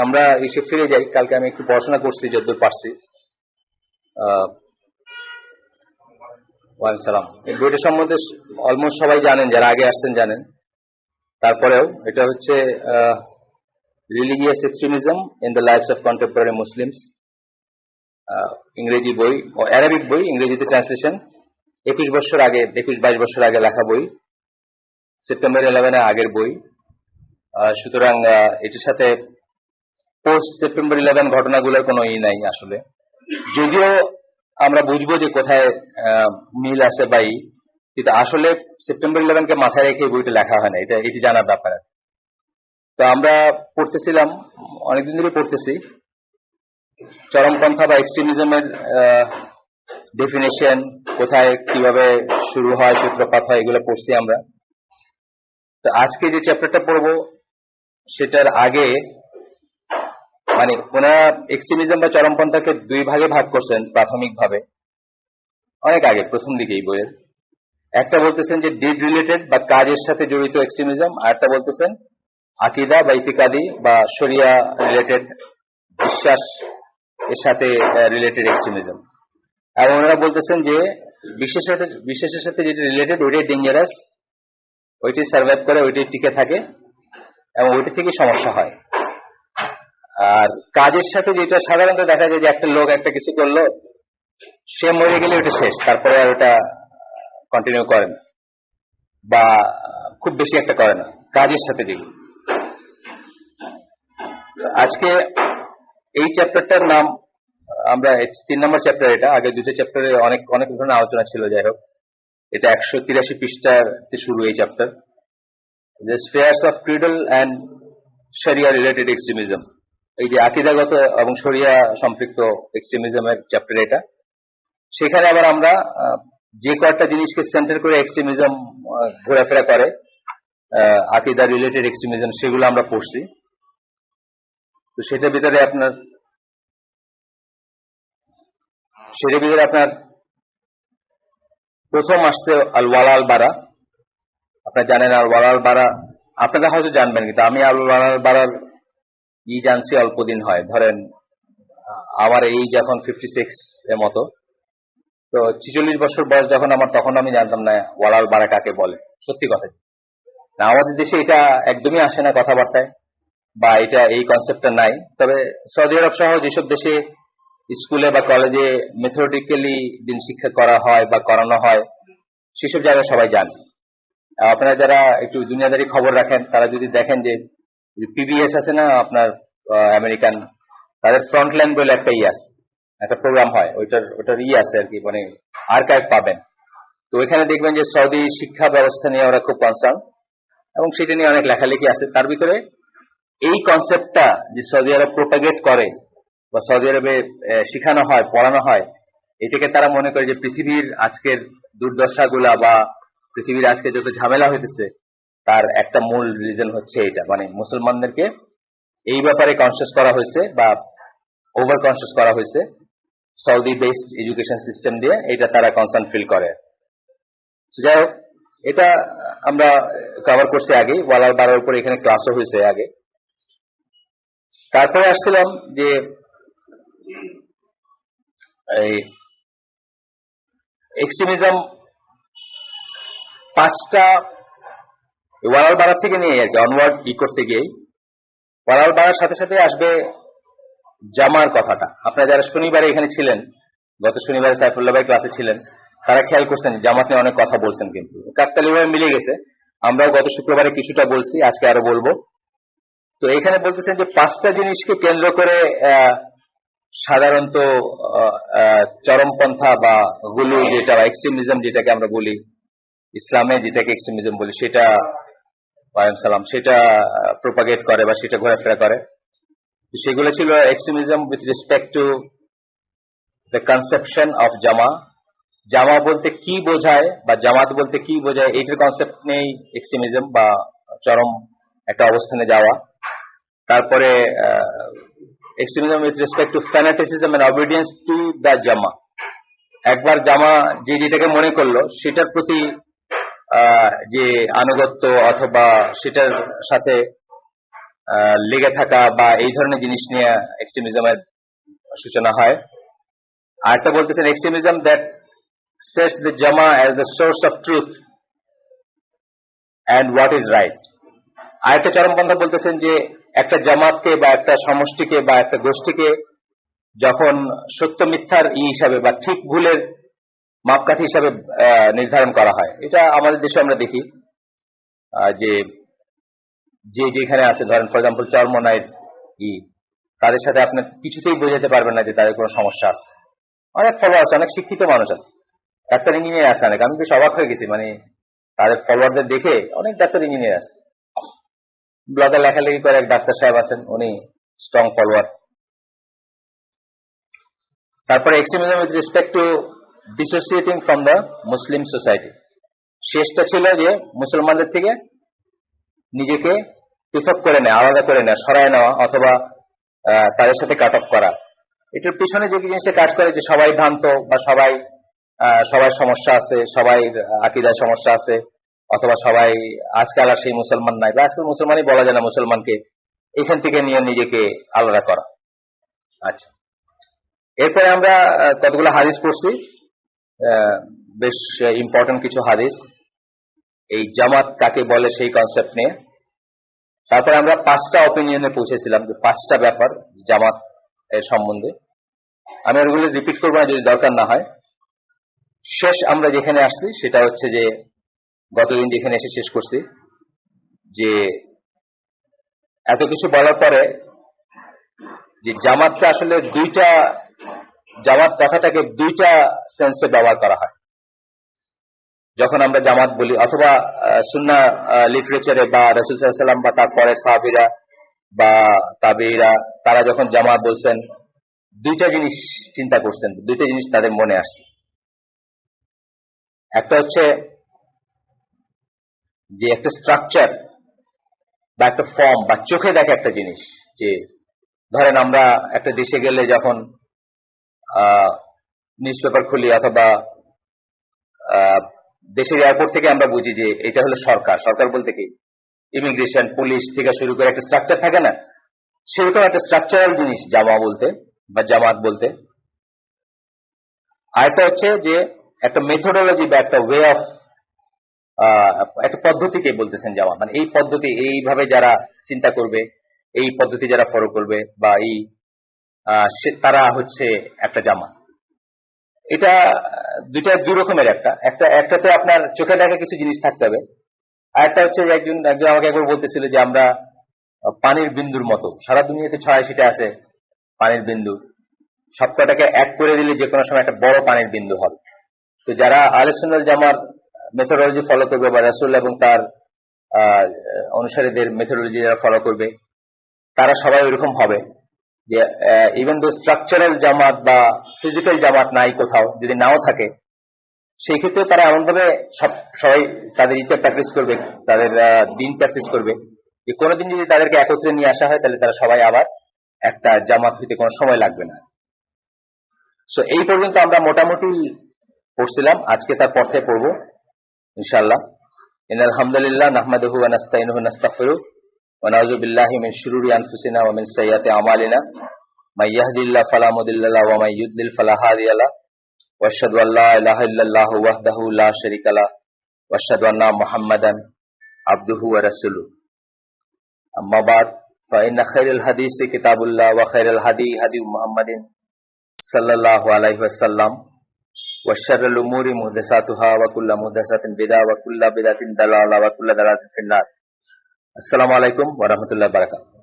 আমরা এসে ফিরে যাই। কালকে আমি একটু পড়াশোনা করছি যতদূর পারছি। ওয়ালাইকুম সালাম। এই বইটা সম্বন্ধে অলমোস্ট সবাই জানেন, যারা আগে আসছেন জানেন। তারপরেও এটা হচ্ছে religious extremism in the lives of contemporary Muslims, ইংরেজি বই, অ্যারাবিক বই, ইংরেজিতে ট্রান্সলেশন। 21-22 বছর আগে লেখা বই, সেপ্টেম্বর 11 আগের বই। সুতরাং এটির সাথে পোস্ট সেপ্টেম্বর 11 ঘটনাগুলোর কোনো নাই আসলে, যদিও আমরা বুঝবো যে কোথায় মিল আছে বা কিন্তু আসলে সেপ্টেম্বর 11 কে মাথায় রেখে বইটা লেখা হয় না, এটি জানার ব্যাপার। তো আমরা পড়তেছিলাম, অনেকদিন ধরে পড়তেছি, চরমপন্থা বা এক্সট্রিমিজমের ডেফিনেশন কোথায় কিভাবে শুরু হয়, সূত্রপাত হয়, এগুলো পড়ছি আমরা। তো আজকে যে চ্যাপ্টারটা পড়বো সেটার আগে মানে ওনারা এক্সট্রিমিজম বা চরমপন্থাকে দুই ভাগে ভাগ করছেন প্রাথমিকভাবে, অনেক আগে, প্রথম দিকেই বইয়ের। একটা বলতেছেন যে ডিড রিলেটেড বা কাজের সাথে জড়িত এক্সট্রিমিজম, আর একটা বলতেছেন আকিদা বা ইতিকাদি বা শরিয়া রিলেটেড, বিশ্বাস এর সাথে রিলেটেড এক্সট্রিমিজম। এবং ওনারা বলতেছেন যে বিশ্বাসের সাথে যেটা রিলেটেড ওইটাই ডেঞ্জারাস, ওইটাই সার্ভাইভ করে, ওইটাই টিকে থাকে এবং ওইটা থেকে সমস্যা হয়। আর কাজের সাথে যেটা সাধারণত দেখা যায় যে একটা লোক একটা কিছু করলো, সে মরে গেলে ওটা শেষ, তারপরে আর ওটা কন্টিনিউ করে না বা খুব বেশি একটা করে না কাজের সাথে যেগুলো। আজকে এই চ্যাপ্টারটার নাম আমরা 3 নম্বর চ্যাপ্টার, এটা আগে দুটো চ্যাপ্টারে অনেক অনেক ধরনের আলোচনা ছিল, যাই হোক এটা 183 পৃষ্ঠাতে শুরু এই চ্যাপ্টার, দ্য স্ফেয়ার্স অফ ক্রিডল অ্যান্ড শরিয়া রিলেটেড এক্সট্রিমিজম। এই যে আকিদাগত এবং শরিয়া সম্পৃক্ত এক্সট্রিমিজমের চ্যাপ্টার এটা। সেখানে আবার আমরা যে কয়েকটা জিনিসকে সেন্টার করে এক্সট্রিমিজম ঘোরাফেরা করে, আকিদা রিলেটেড এক্সট্রিমিজম, সেগুলো আমরা পড়ছি। তো সেটার ভিতরে আপনার প্রথম আসছে আল ওয়ালা আল বারা। আপনারা জানেন আল ওয়ালা আল বারা, আপনারা হয়তো জানবেন, কিন্তু আমি আল ওয়ালা আল বারার জানছি অল্প দিন হয়। ধরেন আমার এই যখন 56 এর মতো, তো 46 বছর বয়স যখন আমার, তখন আমি জানতাম না ওয়ালা আল বারা কাকে বলে। সত্যি কথা না, আমাদের দেশে এটা একদমই আসে না কথাবার্তায়, বা এটা এই কনসেপ্টটা নাই। তবে সৌদি আরব সহ যেসব দেশে স্কুলে বা কলেজে মেথোডিক্যালি দিন শিক্ষা করা হয় বা করানো হয়, সেসব জায়গায় সবাই জানে। আপনারা যারা একটু দুনিয়াদারি খবর রাখেন, তারা যদি দেখেন যে পিবিএস আছে না আপনার আমেরিকান, তাদের ফ্রন্টলাইন বলে একটা প্রোগ্রাম হয়, ওটার আছে আর কি, মানে আর্কাইভ পাবেন। তো ওইখানে দেখবেন যে সৌদি শিক্ষা ব্যবস্থা নিয়ে ওরা খুব কনসার্ন, এবং সেটা নিয়ে অনেক লেখালেখি আছে। তার ভিতরে এই কনসেপ্টটা যে সৌদি আরব প্রোপাগেট করে বা সৌদি আরবে শিখানো হয়, পড়ানো হয়, এটাকে তারা মনে করে যে পৃথিবীর আজকের দুর্দশাগুলা বা পৃথিবীর আজকে যত ঝামেলা হইতেছে তার একটা মূল রিজন হচ্ছে এটা, মানে মুসলমানদেরকে এই ব্যাপারে কনসিয়াস করা হয়েছে বা ওভার কনসিয়াস করা হয়েছে সৌদি বেসড এডুকেশন সিস্টেম দিয়ে, এটা তারা কনসার্ন ফিল করে। যাই হোক, এটা আমরা কভার করছি আগে, ওয়ালাল বারার উপরে এখানে ক্লাসও হয়েছে আগে। তারপরে আসছিলাম যে এই এক্সট্রিমিজম 5টা ওয়ালাল বারার থেকে নিয়ে আর কি অনওয়ার্ড করতে গিয়েই ওয়ালাল বারার সাথে সাথে আসবে জামার কথাটা। আপনারা যারা শনিবারে এখানে ছিলেন, গত শনিবারে সাইফুল্লাহ ভাই ক্লাসে ছিলেন, তারা খেয়াল করছেন জামাত নিয়ে অনেক কথা বলছেন, কিন্তু কাকতালীয়ভাবে মিলে গেছে। আমরাও গত শুক্রবারে কিছুটা বলছি, আজকে আরো বলবো। তো এখানে বলতেছেন যে 5টা জিনিসকে কেন্দ্র করে সাধারণত চরমপন্থা বা গুলু যেটা এক্সট্রিমিজম যেটাকে আমরা বলি, ইসলামে যেটাকে এক্সট্রিমিজম বলি, সেটা সেটা প্রোপাগেট করে বা সেটা ঘোরাফেরা করে। তো সেগুলো ছিল extremism with respect to the conception of জামা। জামা বলতে কি বোঝায় বা জামাত বলতে কি বোঝায়, এইটার কনসেপ্ট নেই এক্সট্রিমিজম বা চরম একটা অবস্থানে যাওয়া। তারপরে extremism with respect to fanaticism and obedience to the জামা। একবার জামা যে যেটাকে মনে করলো সেটার প্রতি যে আনুগত্য অথবা সেটার সাথে লেগে থাকা বা এই ধরনের জিনিস নিয়ে এক্সট্রিমিজমের সূচনা হয়। আরেকটা বলতেছেন extremism that sets the Jama as the source of truth and what is right. আরেকটা চরমপন্থা বলতেছেন যে একটা জামাতকে বা একটা সমষ্টিকে বা একটা গোষ্ঠীকে যখন সত্য মিথ্যার হিসাবে বা ঠিক ভুলের মাপকাঠি হিসাবে নির্ধারণ করা হয়। এটা আমাদের দেশে আমরা দেখি যে যেখানে আছে, ধরেন ফর এক্সাম্পল চরমনাইর তাদের সাথে আপনি কিছুতেই বোঝাতে পারবেন না যে তাদের কোনো সমস্যা আছে। অনেক ফলোয়ার আছে, অনেক শিক্ষিত মানুষ আছে, ডাক্তার ইঞ্জিনিয়ার আছে অনেক। আমি বেশ অবাক হয়ে গেছি, মানে তাদের ফলোয়ারদের দেখে অনেক ডাক্তার ইঞ্জিনিয়ার আছে। ব্লগে লেখালেখি করে এক ডাক্তার সাহেব আছেন, উনি স্ট্রং ফলোয়ার। তারপরে extremism with respect to dissociating from the Muslim society. শেষটা ছিল যে মুসলমানদের থেকে নিজেকে পৃথক করে নেওয়া, আলাদা করে নেওয়া, সরায় নেওয়া অথবা তাদের সাথে কাট অফ করা। এটার পিছনে যে জিনিসটা কাজ করে যে সবাই ভ্রান্ত বা সবাই সমস্যা আছে, সবাই আকীদায় সমস্যা আছে, অথবা সবাই আজকাল আর সেই মুসলমান নাই বা আজকাল মুসলমানই বলা যায় না, মুসলমানকে এখান থেকে নিয়ে নিজেকে আলাদা করা। আচ্ছা, এরপরে আমরা কতগুলো হাদিস পড়ছি, বেশ ইম্পর্টেন্ট কিছু হাদিস এই জামাত কাকে বলে সেই কনসেপ্ট নিয়ে। তারপরে আমরা 5টা অপিনিয়নে পৌঁছেছিলাম, যে 5টা ব্যাপার জামাত এর সম্বন্ধে। আমি ওগুলো রিপিট করবো না যদি দরকার না হয়। শেষ আমরা যেখানে আসছি সেটা হচ্ছে যে গতদিন যেখানে এসে শেষ করছি, যে এত কিছু বলার পরে যে জামাতটা আসলে জামাত কথাটাকে 2টা সেন্সে ব্যবহার করা হয়। যখন আমরা জামাত বলি অথবা সুন্নাহ লিটারেচারে বা রাসূল সাল্লাল্লাহু আলাইহি ওয়াসাল্লাম বা তার পরের সাহাবীরা বা তাবেঈরা তারা যখন জামাত বলছেন, 2টা জিনিস চিন্তা করছেন, 2টা জিনিস তাদের মনে আসছে। একটা হচ্ছে যে একটা স্ট্রাকচার বা একটা ফর্ম বা চোখে দেখা একটা জিনিস, যে ধরেন আমরা একটা দেশে গেলে যখন নিউজ পেপার খুলি অথবা দেশের এয়ারপোর্ট থেকে আমরা বুঝি যে এটা হলো সরকার বলতে কি ইমিগ্রেশন, পুলিশ থেকে শুরু করে একটা স্ট্রাকচার থাকে না, সেরকম একটা স্ট্রাকচারাল জিনিস জামা বলতে বা জামাত বলতে। আরেকটা হচ্ছে যে একটা মেথোডোলজি বা একটা ওয়ে অফ একটা পদ্ধতিকে বলতেছেন জামাত, মানে এই পদ্ধতি, এইভাবে যারা চিন্তা করবে, এই পদ্ধতি যারা ফলো করবে বা তারা হচ্ছে একটা জামাত। এটা 2 রকমের। একটাতে আপনার চোখে দেখা কিছু জিনিস থাকতে হবে, আর একটা হচ্ছে একজন আমাকে একবার বলতেছিল যে আমরা পানির বিন্দুর মতো, সারা দুনিয়াতে 86টা আছে পানির বিন্দু, সবকটাকে এক করে দিলে যে কোনো সময় একটা বড় পানির বিন্দু হবে। তো যারা আহলে সুন্নাত জামার মেথোডোলজি ফলো করবে বা রাসূল এবং তার অনুসারীদের মেথোডোলজি যারা ফলো করবে, তারা সবাই ওইরকম হবে যে ইভেন দো স্ট্রাকচারাল জামাত বা ফিজিক্যাল জামাত নাই কোথাও, যদি নাও থাকে, সেই ক্ষেত্রে তারা এমনভাবে সবাই তাদের প্র্যাকটিস করবে, তাদের দিন প্র্যাকটিস করবে যে কোনোদিন যদি তাদেরকে একত্রে নিয়ে আসা হয় তাহলে তারা সবাই আবার একটা জামাত হইতে কোনো সময় লাগবে না। সো এই পর্যন্ত আমরা মোটামুটি পড়ছিলাম, আজকে তার পথে পড়বো ইনশাআল্লাহ। ইন্নাল হামদুলিল্লাহ নাহমাদুহু ওয়া নাস্তাইনুহু ওয়া নাস্তাগফিরুহু ওয়া নাউযু বিল্লাহি মিন শুরুরি আনফুসিনা ওয়া মিন সাইয়্যাতি আমালিনা মান ইয়াহদিল্লাহু ফালা মুদিল্লা লাহু ওয়া মান ইউদ্লিল ফালা হাদিয়া লাহু ওয়া আশহাদু আল্লা ইলাহা ইল্লাল্লাহু ওয়াহদাহু লা শারীকা লাহু ওয়া আশহাদু আন্না মুহাম্মাদান আবদুহু ওয়া রাসূলুহু। আম্মা বা'দ, ফা ইন্না খায়রাল হাদিসি কিতাবুল্লাহ ওয়া খায়রাল হাদী হাদী মুহাম্মাদিন সাল্লাল্লাহু আলাইহি ওয়াসাল্লাম ওয়া শাররুল উমুরি মুহদাসাতুহা ওয়া কুল্লু মুহদাসাতিন বিদআহ ওয়া কুল্লু বিদআতিন দালালাহ ওয়া কুল্লু দালালাতিন ফিন-নার। আসসালামু আলাইকুম ওয়া রাহমাতুল্লাহি ওয়া বারাকাতুহু।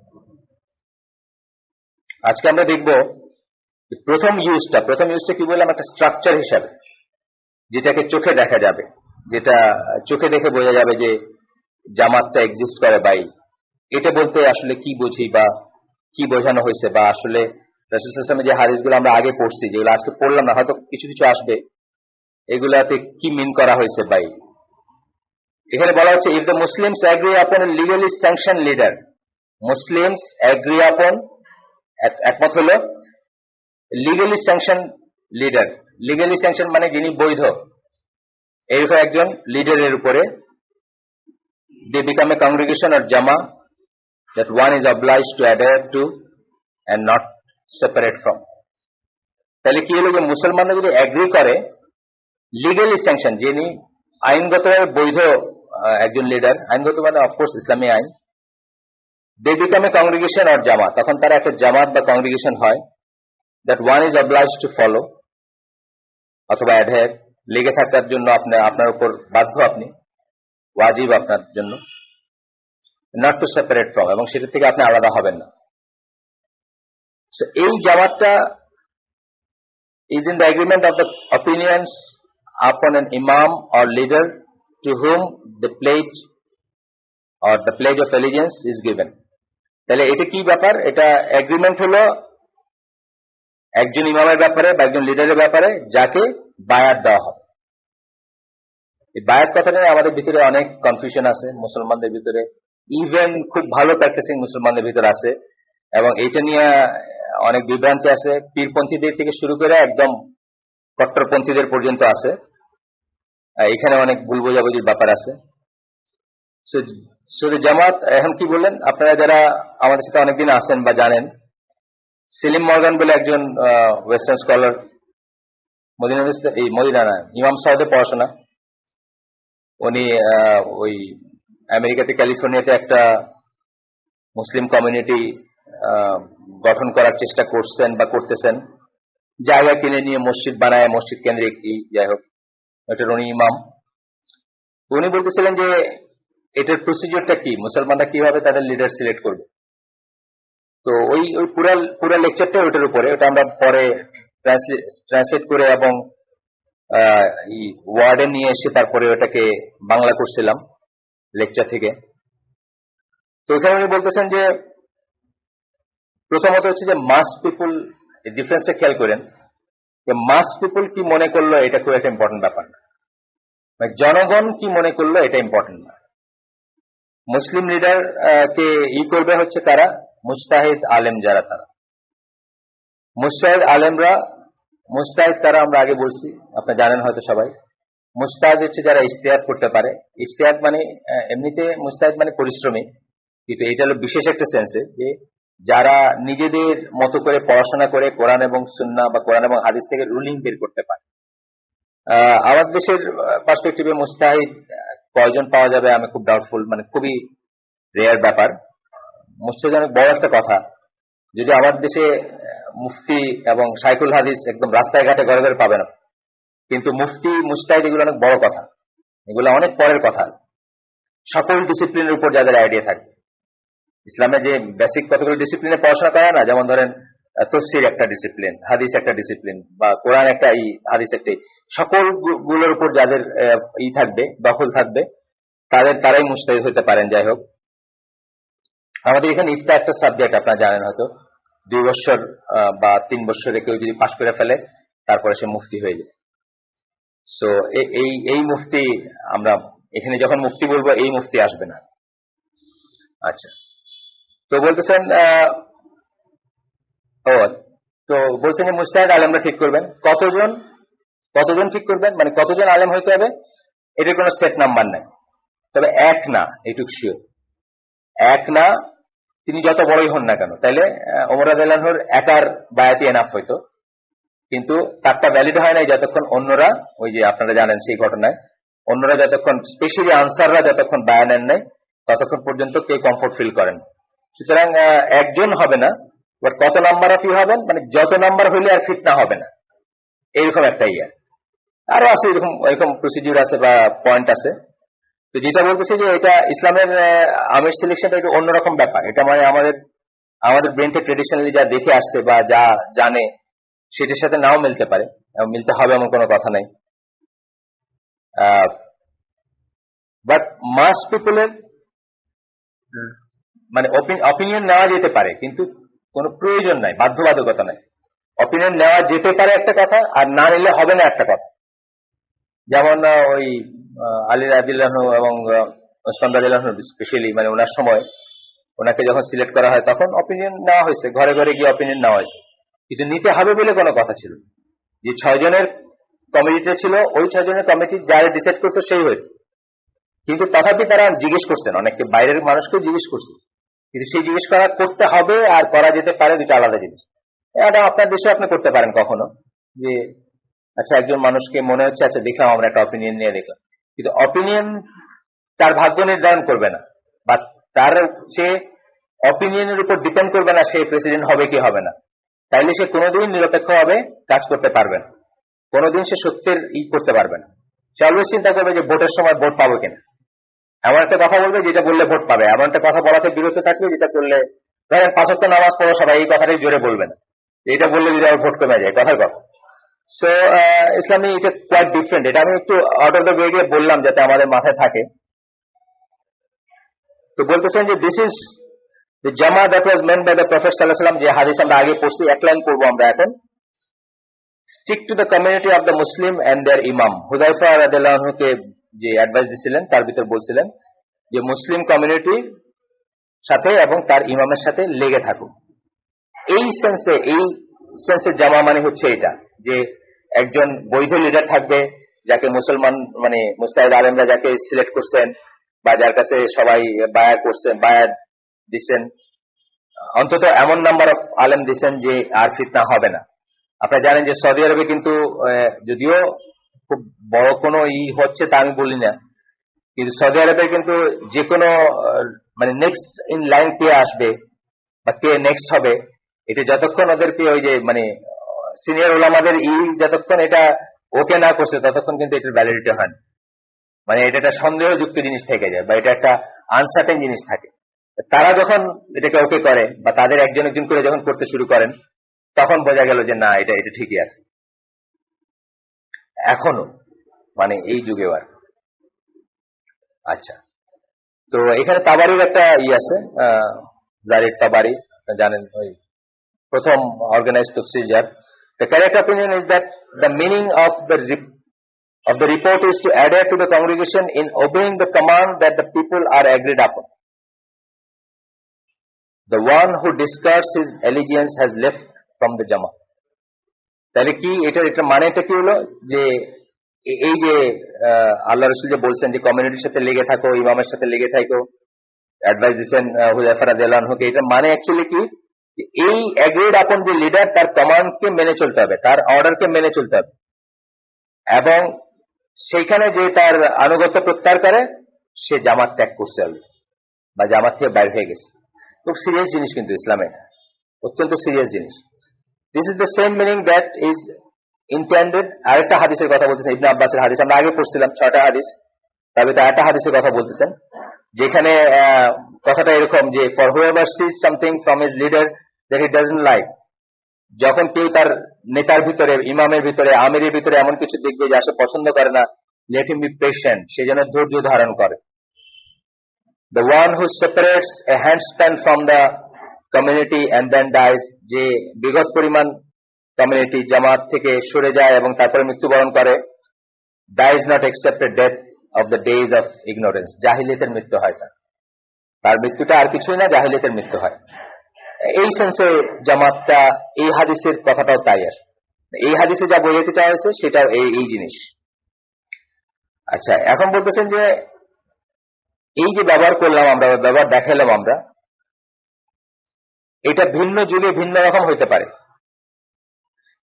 আজকে আমরা দেখব প্রথম ইউজটা কি বললাম, একটা স্ট্রাকচার হিসাবে, যেটাকে চোখে দেখা যাবে, যেটা চোখে দেখে বোঝা যাবে যে জামাতটা এক্সিস্ট করে। এটা বলতে আসলে কি বুঝি বা কি বোঝানো হয়েছে, বা আসলে রাসূল সাল্লাল্লাহু আলাইহি ওয়াসাল্লামের যে হাদিসগুলো আমরা আগে পড়ছি, যেগুলো আজকে পড়লাম না, হয়তো কিছু কিছু আসবে, এগুলাতে কি মিন করা হয়েছে। এখানে বলা হচ্ছে if the Muslims agree upon a legally sanction leader, Muslims agree upon, একমত হলো legally sanction leader. Legally sanction মানে যিনি বৈধ, এরকম একজন লিডারের উপরে, they become a congregation or জামা that one is obliged to adhere to and not separate from. তাহলে কি হলো যে মুসলমানরা যদি এগ্রি করে লিগালি স্যাংশন, যিনি আইনগতভাবে বৈধ একজন লিডার, আইনগত মানে অফকোর্স ইসলামী আইন, they become a congregation or জামাত, তখন তারা একটা জামাত বা কংগ্রিগেশন হয়, that one is obliged to follow অথবা অ্যাডহেয়ার, লেগে থাকার জন্য আপনার উপর বাধ্য, আপনি ওয়াজিব আপনার জন্য, নট টু সেপারেট ফ্রম, এবং সেটা থেকে আপনি আলাদা হবেন না। এই জামাতটা is in the agreement of the opinions upon an imam or leader to whom the pledge or the pledge of allegiance is given. তাহলে এটা কি ব্যাপার? এটা এগ্রিমেন্ট হলো একজন ইমামের ব্যাপারে বা একজন লিডারের ব্যাপারে যাকে বায়াত দেওয়া হবে। এই বায়াত কথাটা আমাদের ভিতরে অনেক কনফিউশন আছে মুসলমানদের ভিতরে, ইভেন খুব ভালো প্র্যাকটিসিং মুসলমানদের ভিতরে আছে, এবং এটা নিয়ে অনেক বিভ্রান্তি আছে, পীরপন্থীদের থেকে শুরু করে একদম কট্টরপন্থীদের পর্যন্ত আছে। এখানে অনেক ভুল বোঝাবুঝির ব্যাপার আছে। জামাত এখন কি বললেন, আপনারা যারা আমাদের সাথে অনেকদিন আছেন বা জানেন, সেলিম মর্গান বলে একজন ওয়েস্টার্ন স্কলার, মদিনা না, ইমাম সাহেবের পড়াশোনা, উনি ওই আমেরিকাতে ক্যালিফোর্নিয়াতে একটা মুসলিম কমিউনিটি গঠন করার চেষ্টা করছেন বা করতেছেন, জায়গা কিনে নিয়ে মসজিদ বানায়, মসজিদ কেন্দ্রিক, যাই হোক, এটা উনি ইমাম। উনি বলতেছিলেন যে এটার প্রসিডিওরটা কি, মুসলমানরা কিভাবে তাদের লিডার সিলেক্ট করবে। তো ওই পুরা লেকচারটা ওটার উপরে, ওটা আমরা পরে ট্রান্সলেট করে এবং ওয়ার্ডে নিয়ে এসে তারপরে ওটাকে বাংলা করছিলাম লেকচার থেকে। তো ওখানে উনি বলতেছেন যে প্রথমত হচ্ছে যে মাস পিপুল, ডিফারেন্সটা খেয়াল করেন, যে মাস পিপুল কি মনে করলো এটা খুব একটা ইম্পর্টেন্ট ব্যাপার না, জনগণ কি মনে করলো এটা ইম্পর্টেন্ট না। মুসলিম লিডার কে করবে হচ্ছে তারা মুজতাহিদ আলেম, যারা তারা মুজতাহিদ আলেমরা, মুজতাহিদ তারা আমরা আগে বলছি, আপনারা জানেন হয়তো সবাই। মুজতাহিদ হচ্ছে যারা ইজতিহাদ করতে পারে। ইজতিহাদ মানে এমনিতে মুজতাহিদ মানে পরিশ্রমী, কিন্তু এটা হলো বিশেষ একটা সেন্সে যে যারা নিজেদের মতো করে পড়াশোনা করে কোরআন এবং সুন্নাহ বা কোরআন এবং হাদিস থেকে রুলিং বের করতে পারে। আমাদের দেশের পার্সপেক্টিভে মুজতাহিদ কয়জন পাওয়া যাবে আমি খুব ডাউটফুল, মানে খুবই রেয়ার ব্যাপার। মুজতাহিদ অনেক বড় একটা কথা, যদি আমাদের দেশে মুফতি এবং শাইখুল হাদিস একদম রাস্তায় ঘাটে ঘরে ঘরে পাবে না, কিন্তু মুফতি মুজতাহিদ এগুলো অনেক বড় কথা, এগুলো অনেক পরের কথা। সকল ডিসিপ্লিনের উপর যাদের আইডিয়া থাকে, ইসলামে যে বেসিক কতগুলো ডিসিপ্লিনে পড়াশোনা করে না, যেমন ধরেন তাফসীর একটা ডিসিপ্লিন, হাদিস একটা ডিসিপ্লিন, বা কোরআন একটা, হাদিস একটা, সকল গুলোর উপর যাদের থাকবে, দখল থাকবে, তারাই মুজতাহিদ হতে পারেন। যাই হোক, আমাদের এখানে ইফতা একটা সাবজেক্ট, আপনারা জানেন হয়তো, 2 বছর বা 3 বছরে কেউ যদি পাশ করে ফেলে তারপরে সে মুফতি হয়ে যায়। সো এই মুফতি, আমরা এখানে যখন মুফতি বলবো এই মুফতি আসবে না। আচ্ছা, তো বলতেছেন তো বলছেন যে মুজতাহিদ আলেমরা ঠিক করবেন। কতজন ঠিক করবেন, মানে কতজন আলেম হইতে হবে, এটার কোনো সেট নাম্বার নাই, তবে এক না, এইটুক শিওর, এক না, তিনি যত বড়ই হন না কেন। তাইলে ওমর রাদিয়াল্লাহু আনহুর একার বায়াতি এনাফ হইতো, কিন্তু তারটা ভ্যালিড হয় নাই যতক্ষণ অন্যরা, ওই যে আপনারা জানেন সেই ঘটনায়, অন্যরা যতক্ষণ, স্পেশালি আনসাররা যতক্ষণ বায়া নেন নাই ততক্ষণ পর্যন্ত কেউ কমফোর্ট ফিল করেন। সুতরাং একজন হবে না, বাট কত নাম্বার অফ হবেন, মানে যত নাম্বার হইলে আর ফিতনা হবে না, এইরকম একটা আরো আছে, এরকম প্রসিডিউর আছে বা পয়েন্ট আছে। তো যেটা বলতেছি যে এটা ইসলামের আমির সিলেকশনটা একটু অন্যরকম ব্যাপার। এটা মানে আমাদের ব্রেনকে ট্রেডিশনালি যা দেখে আসছে বা যা জানে সেটার সাথে নাও মিলতে পারে, মিলতে হবে এমন কোনো কথা নাই। বাট মাস পিপলের মানে অপিনিয়ন নেওয়া যেতে পারে, কিন্তু কোনো প্রয়োজন নাই, বাধ্যবাধকতা নাই। অপিনিয়ন নেওয়া যেতে পারে একটা কথা, আর না নিলে হবে না একটা কথা। যেমন ওই আলী রাদিয়াল্লাহু আনহু এবং ওসমান রাদিয়াল্লাহু আনহু স্পেশালি, মানে ওনার সময় ওনাকে যখন সিলেক্ট করা হয় তখন অপিনিয়ন নেওয়া হয়েছে, ঘরে ঘরে গিয়ে অপিনিয়ন নেওয়া হয়েছে, কিন্তু নিতে হবে বলে কোনো কথা ছিল। যে 6 জনের কমিটিতে ছিল, ওই 6 জনের কমিটি যারা ডিসাইড করতো সেই হয়েছে, কিন্তু তথাপি তারা জিজ্ঞেস করছেন, অনেককে বাইরের মানুষকেও জিজ্ঞেস করছে কিন্তু সেই জিজ্ঞেস করা করতে হবে আর করা যেতে পারে দুটো আলাদা জিনিস। এটা আপনার দেশে আপনি করতে পারেন কখনো, যে আচ্ছা একজন মানুষকে মনে হচ্ছে আচ্ছা দেখলাম আমরা একটা অপিনিয়ন নিয়ে দেখলাম, কিন্তু অপিনিয়ন তার ভাগ্য নির্ধারণ করবে না, বা তার সে অপিনিয়নের উপর ডিপেন্ড করবে না সে প্রেসিডেন্ট হবে কি হবে না। তাইলে সে কোনোদিন নিরপেক্ষভাবে কাজ করতে পারবে না, কোনোদিন সে সত্যের করতে পারবে না। সে অলওয়েজ চিন্তা করবে যে ভোটের সময় ভোট পাবো কিনা, এমন একটা কথা বলবে যেটা বললে ভোট পাবে, এমন একটা কথা বলাতে বিরত থাকবে যেটা করলে, ধরেন 5 ওয়াক্ত নামাজ পড়ো সবাই, এই কথাটাই জোরে বলবে না, এটা বললে যদি আবার ভোট কমে যায়, কথার কথা। সো ইসলামে এটা কোয়াইট ডিফারেন্ট। এটা আমি একটু আউট অফ দ্য ওয়ে দিয়ে বললাম যাতে আমাদের মাথায় থাকে। তো বলতেছেন যে দিস ইজ দ্য জামা that was meant by the prophet সাল্লাল্লাহু আলাইহি ওয়াসাল্লাম, যে হাদিস আমরা আগে পড়ছি, এক লাইন পড়বো আমরা এখন। Stick to the community of the Muslim and their imam. হুযায়ফা রাদিয়াল্লাহু আনহুকে যে অ্যাডভাইস দিছিলেন তার ভিতর বলছিলেন যে মুসলিম কমিউনিটির সাথে এবং তার ইমামের সাথে লেগে থাকুক। এই সেন্সে জামা মানে হচ্ছে এটা, যে একজন বৈধ লিডার থাকবে যাকে মুসলমান মানে মুস্তাহিদ আলেমরা যাকে সিলেক্ট করছেন বা যার কাছে সবাই বায়াত করছেন, বায়াত দিচ্ছেন, অন্তত এমন নাম্বার অফ আলেম দিচ্ছেন যে আর ফিতনা হবে না। আপনারা জানেন যে সৌদি আরবে কিন্তু যদিও খুব বড় কোনো হচ্ছে তা আমি বলি না, কিন্তু সৌদি আরবে কিন্তু যে কোনো মানে নেক্সট ইন লাইন কে আসবে বা কে নেক্সট হবে, এটা যতক্ষণ ওদেরকে ওই যে মানে সিনিয়র ওলামাদের যতক্ষণ এটা ওকে না করছে ততক্ষণ কিন্তু এটার ভ্যালিডিটি হয় না। মানে এটা একটা সন্দেহযুক্ত জিনিস থেকে যায় বা এটা একটা আনসার্টেন জিনিস থাকে। তারা যখন এটাকে ওকে করে বা তাদের একজন একজন করে যখন করতে শুরু করেন তখন বোঝা গেল যে না এটা ঠিকই আছে এখনো, মানে এই যুগেও আর। আচ্ছা, তো এখানে তাবারির একটা আছে, জারির তাবারি, জানেন ওই প্রথম অর্গানাইজড তাফসীর যার। The correct opinion is that the meaning of the report is to adhere to the congregation in obeying the command that the people are agreed upon. The one who discards his allegiance has left from the Jama. তাহলে কি এটা মানেটা কি হলো, যে এই যে আল্লাহ রাসূল যে বলছেন যে কমিউনিটির সাথে লেগে থাকো, ইমামের সাথে লেগে থাকো, অ্যাডভাইস দিচ্ছেন হুযায়ফা রাদিয়াল্লাহু আনহুকে, এটা মানে অ্যাকচুয়ালি কি, এই এগ্রিড আপন যে লিডার তার কমান্ডকে মেনে চলতে হবে, তার অর্ডারকে মেনে চলতে হবে, এবং সেইখানে যে তার আনুগত্য প্রত্যাহার করে সে জামাত ত্যাগ করতে হবে বা জামাত থেকে বাইর হয়ে গেছে। খুব সিরিয়াস জিনিস কিন্তু ইসলামে, অত্যন্ত সিরিয়াস জিনিস। This is the same meaning that is intended. আরেকটা হাদিসের কথা বলতেছেন, ইবনে আব্বাসের হাদিস, আমরা আগে পড়ছিলাম 6টা হাদিস, তার ভিতরে আরেকটা হাদিসের কথা বলতেছেন যেখানে কথাটা এরকম যে for whoever sees something from his leader that he doesn't like, যখন কেউ তার নেতার ভিতরে, ইমামের ভিতরে, আমিরের ভিতরে এমন কিছু দেখবে যা সে পছন্দ করে না, লেট হিম বি পেশেন্ট, সে যেন ধৈর্য ধারণ করে। The one who separates a handspan from the community and then dies, যে বিগত পরিমাণ কমিউনিটি জামাত থেকে সরে যায় এবং তারপরে মৃত্যুবরণ করে, dies not accepted death of the days of ignorance, জাহিলিয়াতের মৃত্যু হয় তার মৃত্যুটা আর কিছুই না, জাহিলিয়াতের মৃত্যু হয়। এই সেন্সে জামাতটা, এই হাদিসের কথাটাও তাই আসে, এই হাদিসে যা বোঝাতে চাওয়া হয়েছে সেটাও এই জিনিস। আচ্ছা, এখন বলতেছেন যে এই যে ব্যবহার করলাম আমরা, ব্যবহার দেখালাম আমরা, এটা ভিন্ন যুগে ভিন্ন রকম হইতে পারে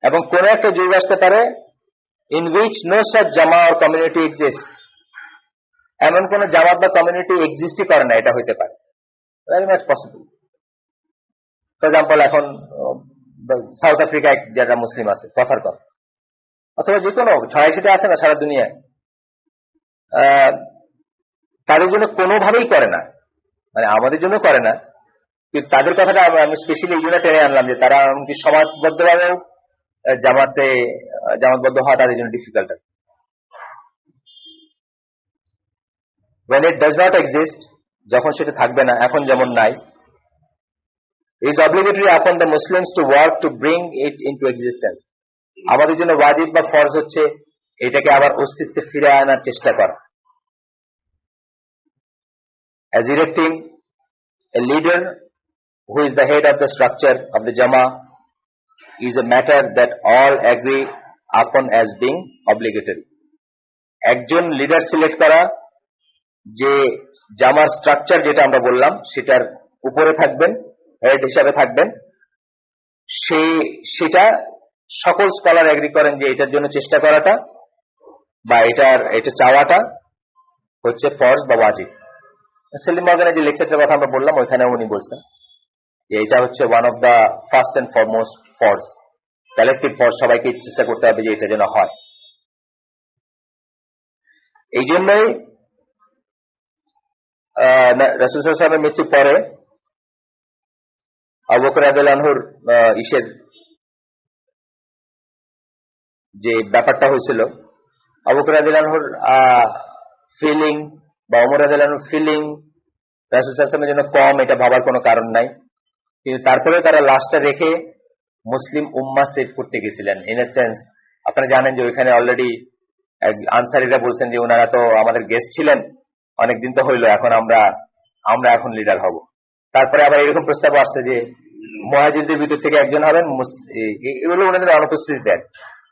এবং কোন একটা যুগ আসতে পারে ইন উইচ নো সাচ জামা অর কমিউনিটি এক্সিস্ট, এমন কোন জামাত বা কমিউনিটি এক্সিস্টই করে না, এটা হইতে পারে, very much possible. For example এখন সাউথ আফ্রিকায় যারা মুসলিম আছে, কথার কথা, অথবা যে কোনো ছড়াইছিটা আছে না সারা দুনিয়ায়, তাদের জন্য কোনোভাবেই করে না, মানে আমাদের জন্য করে না, কিন্তু তাদের কথাটা আমি স্পেশালি এই জন্য টেনে আনলাম যে তারা এমনকি সমাজবদ্ধভাবেও জামাতবদ্ধ হওয়া তাদের জন্য ডিফিকাল্ট আছে। when it does not exist, যখন সেটা থাকবে না, এখন যেমন নাই, is obligatory upon the Muslims to work to bring it into existence, আমাদের জন্য ওয়াজিব বা ফরজ হচ্ছে এটাকে আবার অস্তিত্বে ফিরে আনার চেষ্টা করা। as electing a leader who is the head of the structure of the Jama is a matter that all agree upon as being obligatory, একজন লিডার সিলেক্ট করা, যে জামার স্ট্রাকচার যেটা আমরা বললাম সেটার উপরে থাকবেন, হেড হিসাবে থাকবেন, সেটা সকল স্কলার এগ্রি করেন যে এটার জন্য চেষ্টা করাটা বা এটা চাওয়াটা হচ্ছে ফরজ বা ওয়াজিব। সেলিম মর্গানের যে লেকচারটার কথা আমরা বললাম ওইখানে উনি বলছেন যে এটা হচ্ছে one of the first and foremost ফরজ, কালেক্টিভ ফরজ, সবাইকে চেষ্টা করতে হবে যে এটা যেন হয়। এই জন্যই রাসূল সাল্লাল্লাহু আলাইহি ওয়াসাল্লামের মৃত্যুর পরে আবু বকর রাদিয়াল্লাহু আনহুর যে ব্যাপারটা হয়েছিল, আবু বকর রাদিয়াল্লাহু আনহুর ফিলিং বা ওমর রাদিয়াল্লাহু আনহুর ফিলিং রাসূল সাল্লাল্লাহু আলাইহি ওয়াসাল্লামের জন্য কম, এটা ভাবার কোনো কারণ নাই। কিন্তু তারপরে তারা লাশটা রেখে মুসলিম উম্মাহ সেভ করতে গেছিলেন। ইন এ সেন্স আপনারা জানেন যে ওইখানে অলরেডি আনসারীরা বলছেন যে ওনারা তো আমাদের গেস্ট ছিলেন, অনেকদিন তো হইলো, এখন আমরা এখন লিডার হব। তারপরে আবার এরকম প্রস্তাব আসছে যে মুহাজিরদের ভিতর থেকে একজন হবেন, এগুলো ওনাদের অনুপস্থিতি দেন,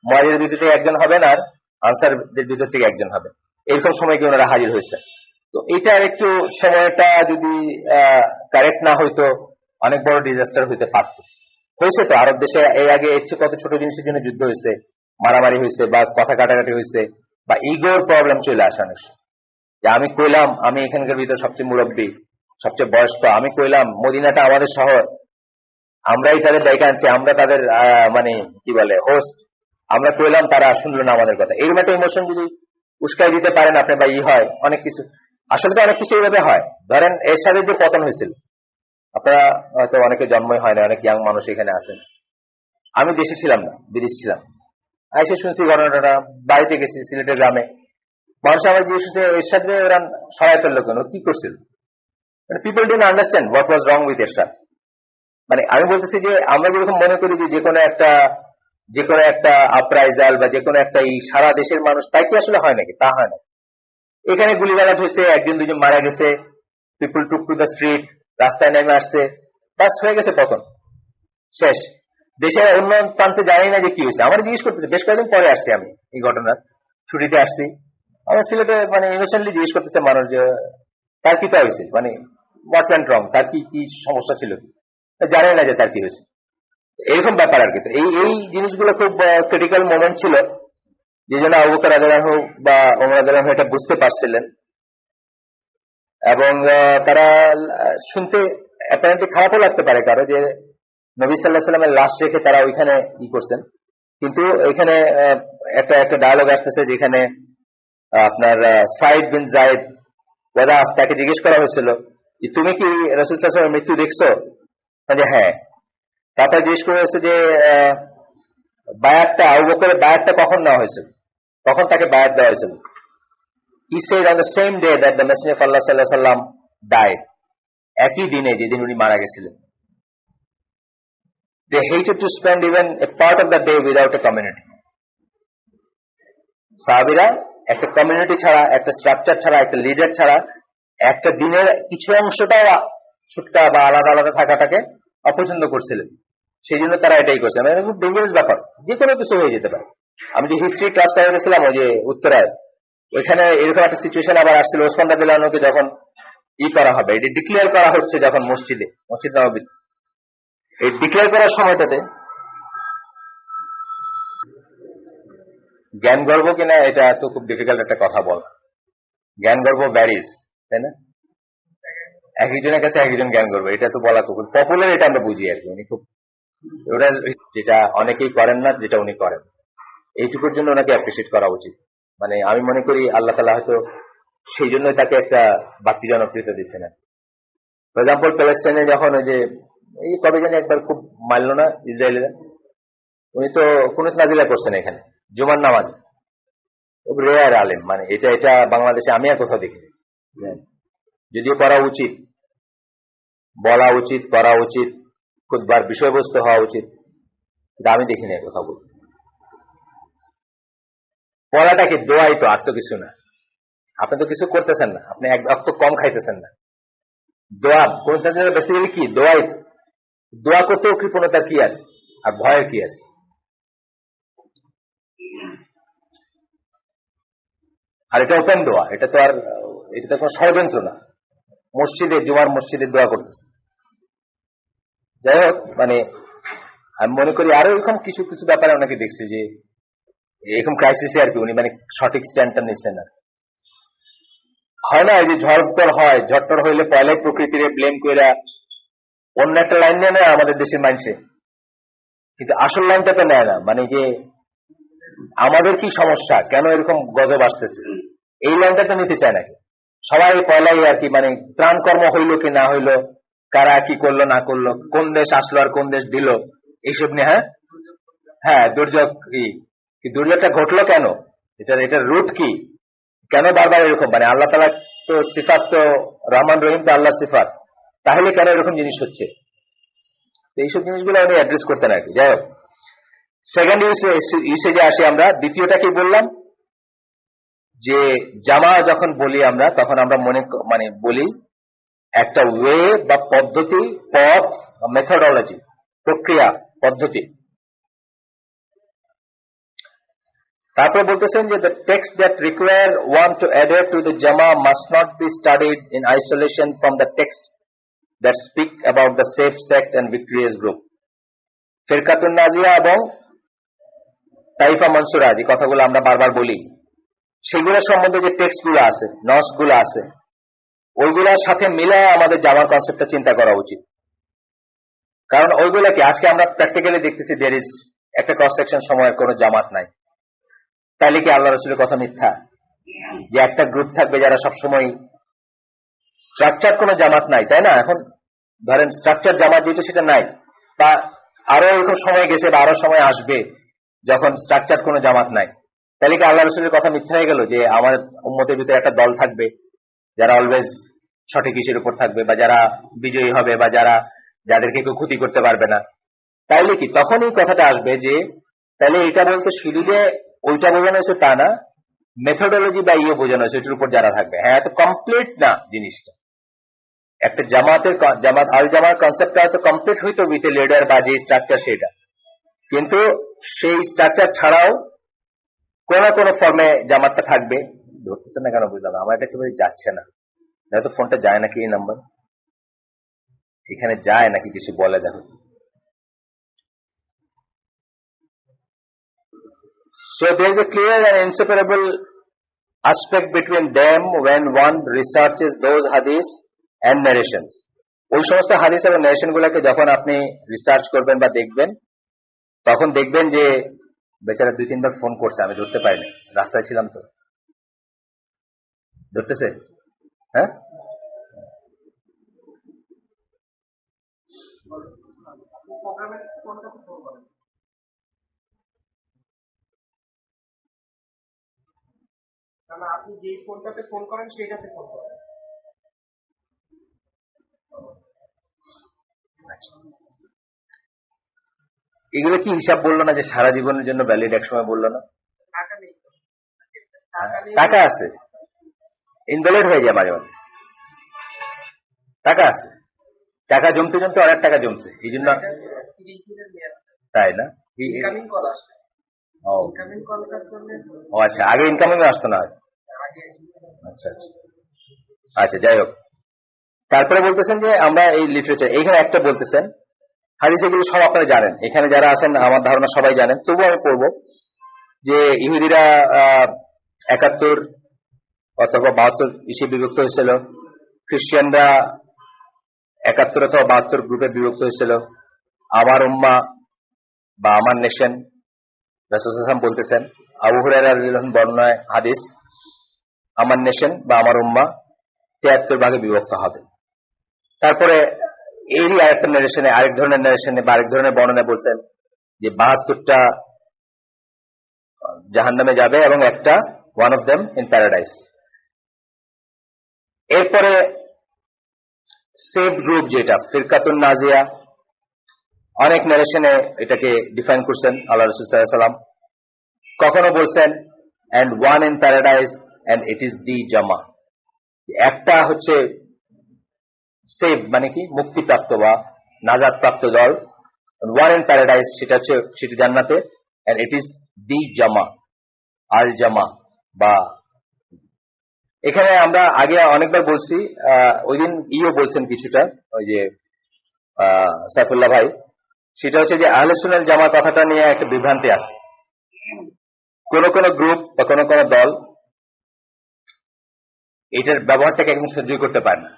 মুহাজিরদের ভিতর থেকে একজন হবেন আর আনসারদের ভিতর থেকে একজন হবেন, এরকম সময় গিয়ে ওনারা হাজির হয়েছে। তো এটার একটু সময়টা যদি কারেক্ট না হইতো অনেক বড় ডিজাস্টার হইতে পারত। হয়েছে তো আরব দেশে এই আগে এর চেয়ে কত ছোট জিনিসের জন্য যুদ্ধ হয়েছে, মারামারি হয়েছে বা কথা কাটাকাটি হয়েছে বা ইগোর প্রবলেম চলে আসে অনেক সময়। যে আমি কইলাম আমি এখানকার ভিতরে সবচেয়ে মুরব্বী, সবচেয়ে বয়স্ক, আমি কইলাম মদিনাটা আমাদের শহর, আমরাই তাদের দায়িত্ব আনছি, আমরা তাদের মানে কি বলে হোস্ট, আমরা কইলাম তারা শুনলো না আমাদের কথা। এরকম একটা ইমোশন যদি উস্কাই দিতে পারেন আপনি বা হয় অনেক কিছু, আসলে তো অনেক কিছু এইভাবে হয়। ধরেন এর সাথে যে পতন হয়েছিল, আপনারা হয়তো অনেকে জন্মই হয় না, অনেক ইয়াং মানুষ এখানে আসেন, আমি দেশে ছিলাম না, বিদেশ ছিলাম, এসে শুনছি ঘটনাটা, বাড়িতে গেছি সিলেটের গ্রামে, মানুষ আমার জিজ্ঞেস করছে এরশাদ ওরা সরাই ফেললো কেন, কি করছিল, মানে people didn't understand what was wrong with Ershad. মানে আমি বলতেছি যে আমরা যেরকম মনে করি যে কোনো একটা আপরাইজাল বা যে কোনো একটা সারা দেশের মানুষ, তাই কি আসলে হয় নাকি? তা হয় না। এখানে গুলিগালাজ হয়েছে, একজন দুজন মারা গেছে, people took to the street, রাস্তায় নেমে আসছে, বাস হয়ে গেছে পতন, শেষ। দেশের অন্য প্রান্তে জানি না যে কি হয়েছে, আমার জিজ্ঞেস করতেছে, বেশ কয়েকদিন পরে আসছি আমি এই ঘটনার ছুটিতে আসছি, আমার সিলেটে মানে ইনোসেন্টলি জিজ্ঞেস করতেছে মানুষ যে তার কি তা হয়েছে, মানে হোয়াট ওয়েন্ট রং, তার কি সমস্যা ছিল, কি জানে না যে তার কি হয়েছে, এরকম ব্যাপার আর কি। তো এই জিনিসগুলো খুব ক্রিটিক্যাল মোমেন্ট ছিল, যে জন্য আবু বকর রাদিয়াল্লাহু আনহু বা ওমর রাদিয়াল্লাহু আনহু এটা বুঝতে পারছিলেন, এবং তারা শুনতে অ্যাপারেন্টলি খারাপও লাগতে পারে কারো যে নবী সাল্লাল্লাহু আলাইহি ওয়াসাল্লামের লাশ রেখে তারা ওইখানে করছেন। কিন্তু এখানে একটা ডায়ালগ আসতেছে যেখানে আপনার সাইদ বিন যায়েদ ওয়াদাস, তাকে জিজ্ঞেস করা হয়েছিল যে তুমি কি রাসূল সাল্লাল্লাহু আলাইহি ওয়াসাল্লামের মৃত্যু দেখছো, যে হ্যাঁ। তারপর জিজ্ঞেস করা হয়েছে যে বায়াতটা, আবু বকরের বায়াতটা কখন নেওয়া হয়েছিল, কখন তাকে বায়াত দেওয়া হয়েছিল? He said on the same day that the Messenger of Allah sallallahu alaihi wasallam died, একই দিনে যেদিন উনি মারা গেছিলেন। They hated to spend even a part of the day without a community. সাহাবীরা একটা কমিউনিটি ছাড়া, একটা স্ট্রাকচার ছাড়া, একটা লিডার ছাড়া একটা দিনের কিছু অংশটাও ছুটকা বা আলাদা আলাদা থাকাটাকে অপছন্দ করছিলেন। সেই জন্য তারা এটাই করছে। মানে খুব ডেঞ্জারাস ব্যাপার, যে কোনো কিছু হয়ে যেতে পারে। আমি যে হিস্ট্রি ক্লাস করে গেছিলাম ওই যে উত্তরায়, ওইখানে এরকম একটা সিচুয়েশন আবার আসছিল, ওসমান রাদিয়াল্লাহু আনহুকে যখন করা হবে, এটি ডিক্লেয়ার করা হচ্ছে যখন মসজিদ নববীতে, এই ডিক্লেয়ার করার সময়টাতে জ্ঞান গর্ব কিনা এটা তো খুব ডিফিকাল্ট একটা কথা বল, জ্ঞান গর্ব ভ্যারিজ, তাই না? এক একজনের কাছে এক একজন জ্ঞান গর্ব, এটা তো বলা খুব পপুলার, এটা আমরা বুঝি আর কি। উনি খুব ওটা যেটা অনেকেই করেন না, যেটা উনি করেন, এইটুকুর জন্য ওনাকে অ্যাপ্রিসিয়েট করা উচিত। মানে আমি মনে করি আল্লাহ তাআলা হয়তো সেই জন্যই তাকে একটা বাড়তি জনপ্রিয়তা দিচ্ছেন। ফর এক্সাম্পল প্যালেস্টাইনে যখন ওই যে এই কবে জানি একবার খুব মানল না ইসরায়েলিরা, উনি তো কুনুত নাজিলা করছেন এখানে জুমার নামাজ, খুব রেয়ার আলেম, মানে এটা বাংলাদেশে আমি আর কোথাও দেখিনি। যদিও করা উচিত, বলা উচিত, করা উচিত, খুতবার বিষয়বস্তু হওয়া উচিত, কিন্তু আমি দেখিনি কোথাও বলতে। পড়াটাকে দোয়াই তো, আর তো কিছু না। আপনি তো কিছু করতেছেন না, আপনি এক অক্ত কম খাইতেছেন না। দোয়া কোন বেসিক্যালি কি, দোয়াই। দোয়া করতেও কৃপণতার কি আছে আর ভয়ের কি আছে? আর এটা ওপেন দোয়া, এটা তো কোনো ষড়যন্ত্র না। মসজিদে, জুমার মসজিদে দোয়া করতেছে, যাই হোক, মানে আমি মনে করি আরো এরকম কিছু কিছু ব্যাপারে অনেকে দেখছি যে এরকম ক্রাইসিসে আর কি উনি মানে সঠিক স্ট্যান্ডটা নিচ্ছেন না। হয় না যে ঝড়টর হয়, ঝড়টর হইলে পয়লাই প্রকৃতির ব্লেম করে অন্য একটা লাইন নিয়ে নেয় আমাদের দেশের মানুষে, কিন্তু আসল লাইনটা তো নেয় না, মানে যে আমাদের কি সমস্যা, কেন এরকম গজব আসতেছে, এই লাইনটা তো নিতে চায় নাকি। সবাই পয়লাই আর কি মানে ত্রাণ কর্ম হইলো কি না হইলো, কারা কি করলো না করলো, কোন দেশ আসলো আর কোন দেশ দিল, এইসব নিয়ে। হ্যাঁ হ্যাঁ, দুর্যোগ কি দুর্যোগটা ঘটলো কেন, এটার রুট কি, কেন বারবার এরকম, মানে আল্লাহ তাআলা তো সিফাত, তো রহমান রহিম তো আল্লাহ সিফাত, তাহলে কেন এরকম জিনিস হচ্ছে, এইসব জিনিসগুলো উনি অ্যাড্রেস করতেন আর কি। যাই হোক, সেকেন্ড ইউসেজে আসি আমরা। দ্বিতীয়টা কি বললাম, যে জামা যখন বলি আমরা তখন আমরা মানে বলি একটা ওয়ে বা পদ্ধতি, পথ, মেথোডোলজি, প্রক্রিয়া, পদ্ধতি। তারপরে বলতেছেন যে the texts that require one to adhere to the jama must not be studied in isolation from the texts that speak about the safe sect and victorious group. ফিরকাতুন Nazia এবং তাইফা মনসুরা, যে কথাগুলো আমরা বারবার বলি, সেগুলোর সম্বন্ধে যে টেক্সট গুলো আছে, নস গুলো আছে, ওইগুলোর সাথে মিলে আমাদের জামার কনসেপ্টটা চিন্তা করা উচিত। কারণ ওইগুলোকে আজকে আমরা প্র্যাকটিক্যালি দেখতেছি দের ইজ একটা ক্রস সেকশন সময়ের কোনো জামাত নাই, তাইলে কি আল্লাহ রসুলের কথা মিথ্যা? যে একটা গ্রুপ থাকবে যারা সবসময় স্ট্রাকচার, কোনো জামাত নাই, তাই না? এখন ধরেন স্ট্রাকচার জামাত যেটা সেটা নাই, বা আরো এরকম সময় গেছে বা আরো সময় আসবে যখন স্ট্রাকচার কোনো জামাত নাই, তাহলে কি আল্লাহ রসুলের কথা মিথ্যা হয়ে গেল যে আমার উম্মতের ভিতরে একটা দল থাকবে যারা অলওয়েজ সঠিক ইসের উপর থাকবে, বা যারা বিজয়ী হবে, বা যাদেরকে কেউ ক্ষতি করতে পারবে না? তাইলে কি তখন এই কথাটা আসবে যে তাহলে এটা বলতে শুধু যে ওইটা বোঝানো হয়েছে তা না, মেথোডোলজি বা ইয়ে বোঝানো হয়েছে ওইটার উপর যারা থাকবে। হ্যাঁ, এত কমপ্লিট না জিনিসটা। একটা জামাত আল জামার কনসেপ্টটা হয়তো কমপ্লিট হইতো উইথ এ লিডার বা যে স্ট্রাকচার সেটা, কিন্তু সেই স্ট্রাকচার ছাড়াও কোন না কোনো ফর্মে জামাতটা থাকবে। ধরতেছে না কেন বুঝলাম, আমার এটা একেবারে যাচ্ছে না, হয়তো ফোনটা যায় নাকি, এই নাম্বার এখানে যায় নাকি কিছু বলে দেখো। So there is a clear and inseparable aspect between them when one researches those hadith and narrations. ওই সমস্ত হাদিস এবং নারেশন গুলোকে যখন আপনি রিসার্চ করবেন বা দেখবেন, তখন দেখবেন যে বেচারা 2-3 বার ফোন করছে, আমি ধরতে পারিনি, রাস্তায় ছিলাম তো। ধরতেছে? হ্যাঁ, আপনি যে ফোনটাতে ফোন করেন সেইটাতে ফোন করেন। এগুলো কি হিসাব বললো না যে সারা জীবনের জন্য ভ্যালিড, এক সময় বললো না? টাকা আছে, ইনভ্যালিড হয়ে যায় মাঝে মাঝে। টাকা আছে, টাকা জমতে জমতে অনেক টাকা জমছে, এই জন্য। তাই না? ও আচ্ছা, আগে ইনকামিং আসতো না। আচ্ছা আচ্ছা আচ্ছা, যাই হোক। তারপরে বলতেছেন যে আমরা এই লিটারেচার, এইখানে একটা বলতেছেন হাদিস, এগুলো সব আপনারা জানেন, এখানে যারা আছেন আমার ধারণা সবাই জানেন, তবু আমি পড়ব যে ইহুদিরা 71 অথবা 72 ইসে বিভক্ত হয়েছিল, খ্রিস্টানরা 71 অথবা 72 গ্রুপে বিভক্ত হয়েছিল। আমার উম্মা বা আমার নেশন, রাসূল সাল্লাল্লাহু আলাইহি ওয়াসাল্লাম বলতেছেন, আবু হুরায়রা রাদিয়াল্লাহু আনহু বর্ণনায় হাদিস, আমার নেশন বা আমার উম্মা 73 ভাগে বিভক্ত হবে। তারপরে এরই আরেকটা নারেশনে, আরেক ধরনের নারেশনে বা আরেক ধরনের বর্ণনায় বলছেন যে 72টা জাহান্নামে যাবে এবং একটা, one of them in paradise. এরপরে সেভ গ্রুপ যেটা ফিরকাতুন নাজিয়া, অনেক নারেশনে এটাকে ডিফাইন করছেন আল্লাহ রাসূল সাল্লাল্লাহু আলাইহি ওয়াসাল্লাম। কখনো বলছেন and one in paradise and it is the জামা, একটা হচ্ছে সেভ মানে কি মুক্তিপ্রাপ্ত বা নাজাত প্রাপ্ত দল, ওয়ান ইন প্যারাডাইস সেটা জান্নাতে, এন্ড ইট ইজ দি জামা, আল জামা। বা এখানে আমরা আগে অনেকবার বলছি, ওই দিন বলছেন কিছুটা, ওই যে সাইফুল্লাহ ভাই, সেটা হচ্ছে যে আহলে সুন্নাত জামাত কথাটা নিয়ে একটা বিভ্রান্তি আছে। কোন কোন গ্রুপ বা কোন কোন দল এটার ব্যবহারটাকে একদম সহ্য করতে পারে না,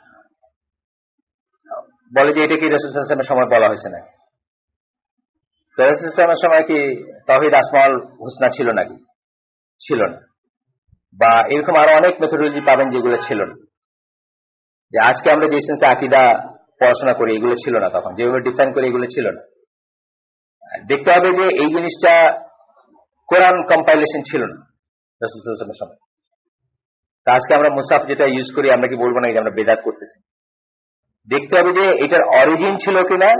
বলে যে এটা কি রাসূল সাল্লাল্লাহু আলাইহি ওয়াসাল্লামের সময় বলা হয়েছে নাকি, তো রাসূল সাল্লাল্লাহু আলাইহি ওয়াসাল্লামের সময় কি তাওহীদ আসমাউল হুসনা ছিল নাকি? ছিল না। বা এরকম আরো অনেক মেথোডোলজি পাবেন যেগুলো ছিল না। যে আজকে আমরা যে সেন্সে আকীদা পড়াশোনা করি এগুলো ছিল না, তখন যেভাবে ডিফাইন করি এগুলো ছিল না। দেখতে হবে যে এই জিনিসটা কোরআন কম্পাইলেশন ছিল না রাসূল সাল্লাল্লাহু আলাইহি ওয়াসাল্লামের সময়। তা আজকে আমরা মুসাফ যেটা ইউজ করি আমরা কি বলবো না যে আমরা বেদাত করতেছি? দেখতে হবে যে এটার অরিজিন ছিল কিনা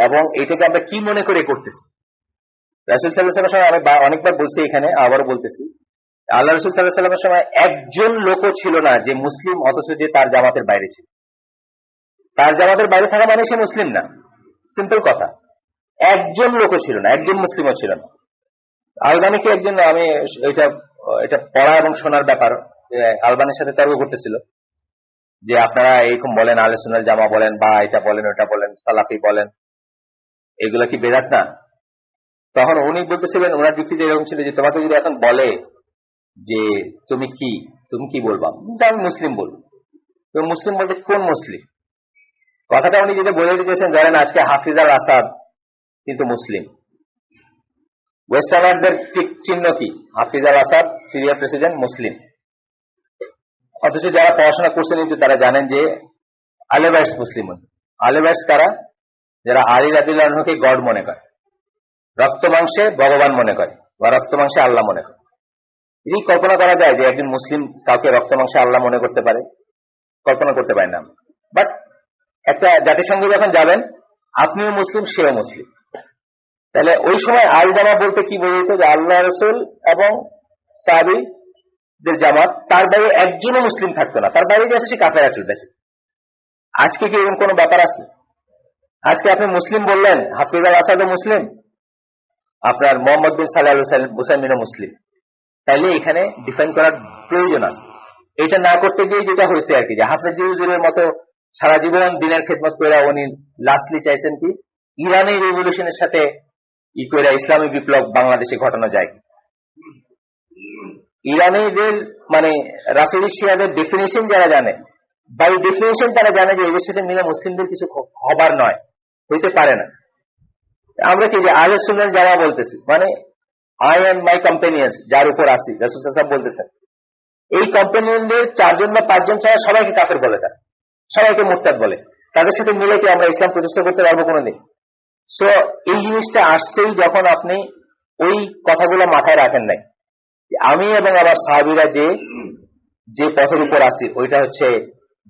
এবং এটাকে আমরা কি মনে করে করতেছি। রাসূল সাল্লাল্লাহু আলাইহি ওয়াসাল্লামের সময় আমি অনেকবার বলছি, এখানে আবারও বলতেছি, আল্লাহ রাসূল সাল্লাল্লাহু আলাইহি ওয়াসাল্লামের সময় একজন লোকও ছিল না যে মুসলিম অথচ যে তার জামাতের বাইরে ছিল। তার জামাতের বাইরে থাকা মানে সে মুসলিম না, সিম্পল কথা। একজন লোকও ছিল না, একজন মুসলিমও ছিল না। আলবানিকে একজন, আমি এটা এটা পড়া এবং শোনার ব্যাপার, আলবানির সাথে তর্ক করতেছিল যে আপনারা এরকম বলেন আহলে সুন্নাত জামা বলেন বা এটা বলেন ওটা বলেন সালাফি বলেন, এগুলো কি বেদাত না? তখন উনি বলতেছিলেন, ওনার যুক্তি এরকম ছিল যে তোমাকে যদি এখন বলে যে তুমি কি বলবা, আমি মুসলিম বলবো। তো মুসলিম বলতে কোন মুসলিম? কথাটা উনি যেটা বলে দিতেছেন, ধরেন আজকে হাফিজ আল আসাদ কিন্তু মুসলিম, ওয়েস্টার্নারদের ঠিক চিহ্ন কি? হাফিজ আল আসাদ সিরিয়ার প্রেসিডেন্ট মুসলিম, অথচ যারা পড়াশোনা করছেন কিন্তু তারা জানেন যে আলেভাইটস মুসলিম। আলেভাইটস কারা? যারা আলী রাদিয়াল্লাহু আনহুকে গড মনে করে, রক্ত মাংসে ভগবান মনে করে বা রক্ত মাংসে আল্লাহ মনে করে। এই কল্পনা করা যায় যে একজন মুসলিম কাউকে রক্ত মাংসে আল্লাহ মনে করতে পারে? কল্পনা করতে পারে না। বাট একটা জাতিসংঘে যখন যাবেন, আপনিও মুসলিম সেও মুসলিম, তাহলে ওই সময় আল জামা বলতে কি বোঝাইতো? যে আল্লাহ রাসূল এবং সাহাবীদের জামাত, তার বাইরে একজনও মুসলিম থাকতো না, তার বাইরে যে আছে সে কাফের চলবে। আজকে কি এরকম কোন ব্যাপার আছে? আজকে আপনি মুসলিম বললেন, হাফিজ আল আসাদও মুসলিম, আপনার মোহাম্মদ বিন সালেহ আল হুসাইমিনও মুসলিম, তাইলে এখানে ডিফাইন করার প্রয়োজন আছে। এটা না করতে গিয়ে যেটা হয়েছে আর কি, যে হাফেজ হুজুরের মতো সারা জীবন দিনের খেদমত করে উনি লাস্টলি চাইছেন কি ইরানি রেভলিউশনের সাথে করে ইসলামী বিপ্লব বাংলাদেশে ঘটানো যায়। ইরানিদের মানে রাফিজি শিয়াদের ডেফিনেশন যারা জানে, বাই ডেফিনেশন তারা জানে যে এদের সাথে মিলে মুসলিমদের কিছু হবার নয়, হইতে পারে না। আমরা কি যে আহলে সুন্নাত জামা বলতেছি, মানে আই এন্ড মাই কম্পেনিয়ন্স, যার উপর আসি, রাসূল সাল্লাল্লাহু আলাইহি ওয়াসাল্লাম বলতেছেন এই কম্পেনিয়নদের 4 জন বা 5 জন ছাড়া সবাইকে কাফের বলে, তারা সবাইকে মুরতাদ বলে। তাদের সাথে মিলে কি আমরা ইসলাম প্রতিষ্ঠা করতে পারবো কোনোদিন? সো এই জিনিসটা আসছেই যখন আপনি ওই কথাগুলো মাথায় রাখেন নাই, আমি এবং আমার সাহাবীরা যে পথের উপর আছি ওইটা হচ্ছে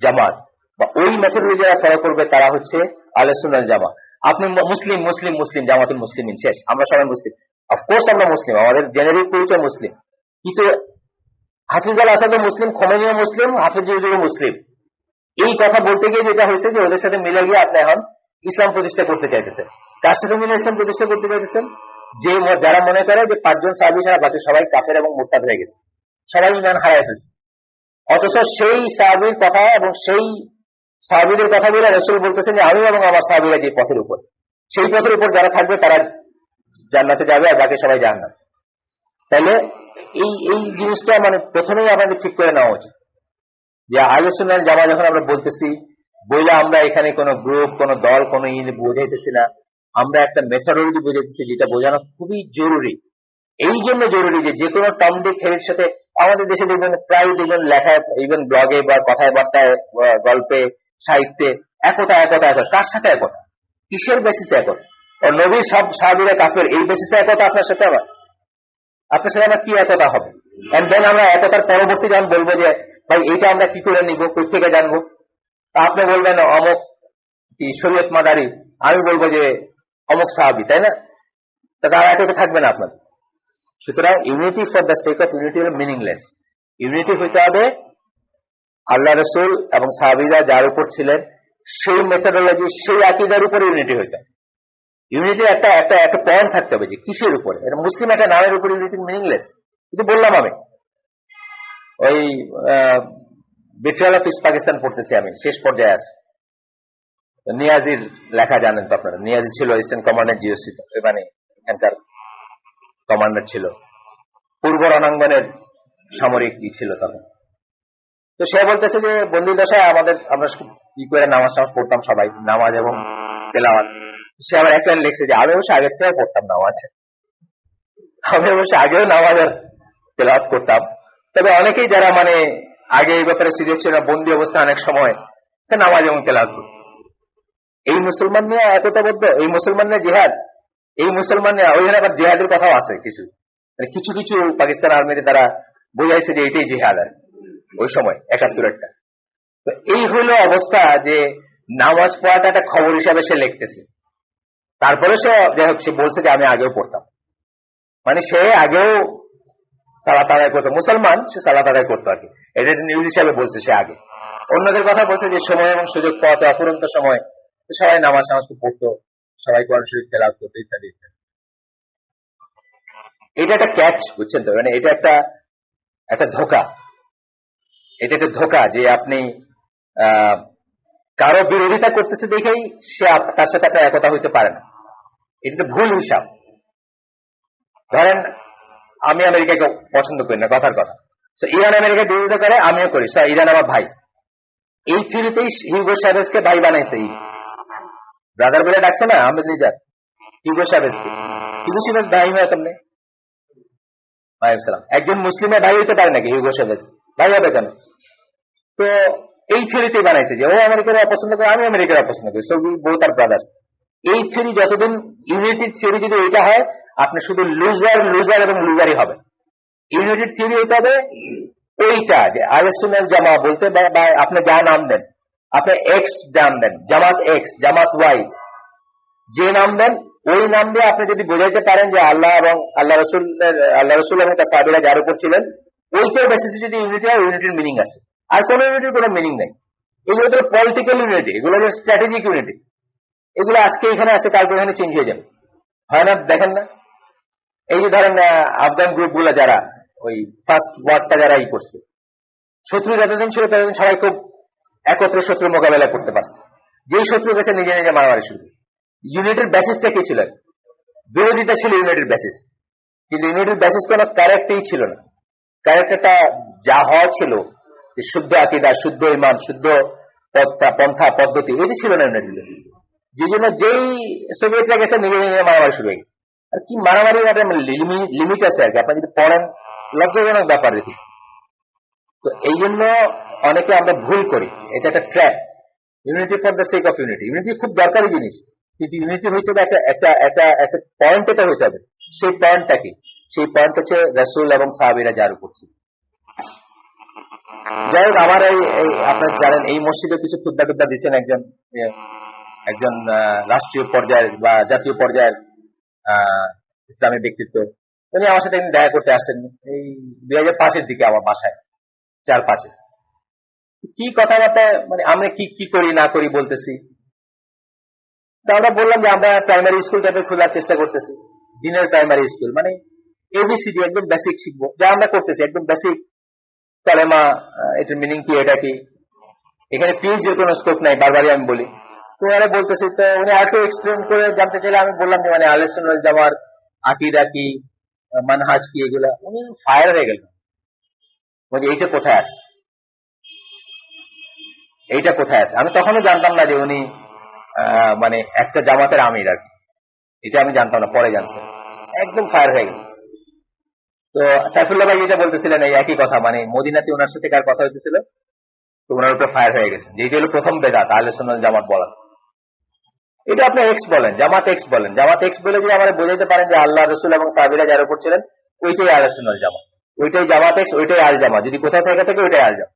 জামাত, বা ওই মেথডে যারা ফলো করবে তারা হচ্ছে আহলে সুন্নাত জামাত। আপনি মুসলিম মুসলিম মুসলিম জামাতুল মুসলিমিন, শেষ, আমরা সবাই মুসলিম। অফকোর্স আমরা মুসলিম, আমাদের জেনারিক পরিচয় মুসলিম, কিন্তু হাফিজ আল আসাদও মুসলিম, খোমেনিও মুসলিম, হাফিজ হুজুরও মুসলিম। এই কথা বলতে গিয়ে যেটা হয়েছে যে ওদের সাথে মিলে গিয়ে আপনি এখন ইসলাম প্রতিষ্ঠা করতে চাইতেছেন। কার সাথে মিলে ইসলাম প্রতিষ্ঠা করতে চাইতেছেন? যে যারা মনে করে যে 5 জন সাহাবী ছাড়া বাকি সবাই কাফের এবং মুরতাদ হয়ে গেছে, সবাই ঈমান হারায় ফেলছে। অথচ সেই সাহাবীর কথা এবং সেই সাহাবীদের কথা বলে রাসূল বলতেছেন যে আমি এবং আমার সাহাবীরা যে পথের উপর, সেই পথের উপর যারা থাকবে তারা জান্নাতে যাবে আর বাকি সবাই জাহান্নাম। তাহলে এই জিনিসটা মানে প্রথমেই আমাদের ঠিক করে নেওয়া উচিত যে আহলে সুন্নাত জামা যখন আমরা বলতেছি, বইলে আমরা এখানে কোনো গ্রুপ, কোনো দল, কোনো বোঝাইতেছি না, আমরা একটা মেথডোলজি বোঝাইতেছি, যেটা বোঝানো খুবই জরুরি। এই জন্য জরুরি যে কোনো টার্ম ডিক হেডের সাথে আমাদের দেশে দেখবেন প্রায় দেখবেন লেখায়, ইভেন ব্লগে বা কথায় বার্তায়, গল্পে, সাহিত্যে একতা একতা একতা। কার সাথে একতা? কিসের বেসিসে একতা? ও নবীর সব সাহাবীরা কাফের, এই বেসিসে একতা আপনার সাথে আমার কি একতা হবে? এন্ড দেন আমরা একতার পরবর্তী যখন বলবো যে ভাই এইটা আমরা কি করে নিব, কোথা থেকে জানবো, তা আপনি বলবেন অমুক কি শরীয়ত মাদারি, আমি বলবো যে অমুক সাহাবী, তাই না? তা তারা একতা থাকবে না আপনার। সুতরাং unity for the sake of unity হল মিনিংলেস। ইউনিটি হইতে হবে আল্লাহ রাসূল এবং সাহাবীরা যার উপর ছিলেন সেই মেথডোলজি, সেই আকীদার উপর ইউনিটি হইতে হবে। ইউনিটির একটা একটা একটা পয়েন্ট থাকতে হবে যে কিসের উপরে। এটা মুসলিম একটা নামের উপর ইউনিটি মিনিংলেস। কিন্তু বললাম আমি ওই বিট্রায়াল অফ ইস্ট পাকিস্তান পড়তেছি, আমি শেষ পর্যায়ে আছি। নিয়াজির লেখা জানেন তো আপনারা, নিয়াজি ছিল ইস্টার্ন কমান্ডের জিওসি, মানে এখানকার কমান্ডার ছিল, পূর্ব রণাঙ্গনের সামরিক ছিল তখন। তো সে বলতেছে যে বন্দি দশায় আমরা কি করে নামাজ পড়তাম সবাই, নামাজ এবং তেলাওয়াত। সে আবার এক লাইন লিখছে যে আমি অবশ্য আগের থেকে পড়তাম নামাজ, আমি অবশ্য আগেও নামাজ আর তেলাওয়াত করতাম, তবে অনেকেই যারা মানে আগে এই ব্যাপারে সিরিয়াস ছিল না, বন্দি অবস্থা অনেক সময় সে নামাজ এবং তেলাওয়াত করত। এই মুসলমান নিয়ে একতাবদ্ধ, এই মুসলমান নিয়ে জিহাদ, এই মুসলমান নিয়ে ওইখানে আবার জিহাদের কথাও আছে কিছু, মানে কিছু কিছু পাকিস্তান আর্মিতে তারা বুঝাইছে যে এটাই জিহাদ আর ওই সময় 71-টা। তো এই হলো অবস্থা যে নামাজ পড়াটা একটা খবর হিসাবে সে লিখতেছে। তারপরে সে যাই হোক সে বলছে যে আমি আগেও পড়তাম, মানে সে আগেও সালাত আদায় করতো, মুসলমান সে সালাত আদায় করতো আর কি, এটা নিউজ হিসাবে বলছে সে আগে। অন্যদের কথা বলছে যে সময় এবং সুযোগ পাওয়াতে অফুরন্ত সময় সবাই নামাজ পড়তো, সবাই কোরআন শরীফ তেলাওয়াত করতো ইত্যাদি ইত্যাদি। এটা একটা ক্যাচ, বুঝছেন তো, মানে এটা একটা ধোঁকা, এটা একটা ধোঁকা যে আপনি কারো বিরোধিতা করতেছে দেখেই সে তার সাথে আপনার একতা হইতে পারে না, এটা তো ভুল হিসাব। ধরেন আমি আমেরিকাকে পছন্দ করি না, কথার কথা, ইরান আমেরিকা বিরোধিতা করে, আমিও করি, ইরান আমার ভাই। এই থিওরিতেই হিউগো চ্যাভেজকে ভাই বানাইছে, ব্রাদার বলে ডাকছে না আহমেদ নিজাদ হিউগো চ্যাভেজকে। হিউগো চ্যাভেজ ভাই হয় কেমনে? একজন মুসলিমের ভাই হইতে পারে নাকি হিউগো চ্যাভেজ? ভাই হবে কেন? তো এই থিওরিতেই বানাইছে যে ও আমেরিকার অপছন্দ করে, আমি আমেরিকার অপছন্দ করি, so we both are brothers. এই থিওরি যতদিন, ইউনাইটেড থিওরি যদি এইটা হয়, আপনি শুধু লুজার লুজার এবং লুজারই হবে। ইউনাইটেড থিওরি হইতে হবে ওইটা যে আহলে সুন্নাত জামা বলতে, বা আপনি যা নাম দেন, আপনি এক্স নাম দেন, জামাত এক্স, জামাত ওয়াই, যে নাম দেন ওই নাম দিয়ে আপনি যদি বোঝাইতে পারেন যে আল্লাহ এবং আল্লাহ রসুল এবং তার সাহাবীরা যার উপর ছিলেন, ওইটার বেসিসে যদি ইউনিটি হয়, ইউনিটির মিনিং আছে। আর কোন ইউনিটির কোনো মিনিং নেই। এগুলো তো পলিটিক্যাল ইউনিটি, এগুলো হলো স্ট্র্যাটেজিক ইউনিটি। এগুলো আজকে এখানে আছে, কালকে এখানে চেঞ্জ হয়ে যাবে, হয় না? দেখেন না, এই যে ধরেন আফগান গ্রুপগুলো যারা ওই ফার্স্ট ওয়ারটা যারা করছে, শত্রু যতদিন ছিল ততদিন সবাই খুব একত্রে শত্রু মোকাবেলা করতে পারছে। যেই শত্রু গেছে নিজে নিজে মারামারি শুরু। ইউনিটের বেসিসটা কি ছিল? বিরোধিতা ছিল ইউনিটের বেসিস, কিন্তু ইউনিটের বেসিস কোন ক্যারেক্টারই ছিল না। ক্যারেক্টারটা যা হওয়া ছিল, শুদ্ধ আকীদা, শুদ্ধ ঈমান, শুদ্ধ পন্থা পদ্ধতি, এটি ছিল না ইউনিটের। যে জন্য যেই সোভিয়েতরা গেছে নিজে নিজে মারামারি শুরু হয়ে গেছে। আর কি মারামারি লিমিট আছে আর কি, আপনি যদি পড়েন লজ্জাজনক ব্যাপার দেখি। তো এই জন্য অনেকে আমরা ভুল করি, এটা একটা trap. Unity for the sake of unity, unity খুব দরকারি জিনিস, কিন্তু ইউনিটি হইতে হবে একটা পয়েন্ট, এটা হইতে হবে। সেই পয়েন্টটা কি? সেই পয়েন্ট হচ্ছে রাসূল এবং সাহাবীরা যার উপর ছিল। যাই হোক, আমার এই আপনারা জানেন এই মসজিদে কিছু খুতবা দিচ্ছেন একজন রাষ্ট্রীয় পর্যায়ের বা জাতীয় পর্যায়ের ইসলামী ব্যক্তিত্ব। উনি আমার সাথে দেখা করতে আসছেন এই 2005-এর দিকে আমার বাসায়, 4-5-এ। কি কথাবার্তা, মানে আমরা কি করি না করি বলতেছি। তো আমরা বললাম যে আমরা প্রাইমারি স্কুল টাইপের খোলার চেষ্টা করতেছি, দিনের প্রাইমারি স্কুল, মানে এবিসিডি একদম বেসিক শিখবো, যা আমরা করতেছি একদম বেসিক। কালেমা, এটার মিনিং কি, এটা কি। এখানে পিএইচডির কোনো স্কোপ নাই, বারবারই আমি বলি। তো ওরা বলতেছি, তো উনি আরেকটু এক্সপ্লেন করে জানতে চাইলে আমি বললাম যে মানে আহলে সুন্নাত ওয়াল জামার আকীদা কি, মানহাজ কি, এগুলা। উনি ফায়ার হয়ে গেলেন, বলছে এইটা কোথায় আছে, এইটা কোথায় আছে। আমি তখনও জানতাম না যে উনি মানে একটা জামাতের আমির আর কি, এটা আমি জানতাম না, পরে জানছি। একদম ফায়ার হয়ে গেল। তো সাইফুল্লাহ ভাই যেটা বলতেছিলেন এই একই কথা, মানে মদিনাতে ওনার সাথে কার কথা হইতেছিল, তো ওনার উপরে ফায়ার হয়ে গেছে, যেটা হলো প্রথম বেদাত আহলে সুন্নাত জামাত বলা। এটা আপনি এক্স বলেন, জামাত এক্স বলেন, জামাত এক্স বলে যদি আমরা বোঝাইতে পারেন যে আল্লাহ রসুল এবং সাহাবীরা যার উপর ছিলেন, ওইটাই আহলে সুন্নাত জামাত, ওইটাই জামাত এক্স, ওইটাই আল জামাত। যদি কোথাও থেকে ওইটাই আল জামাত।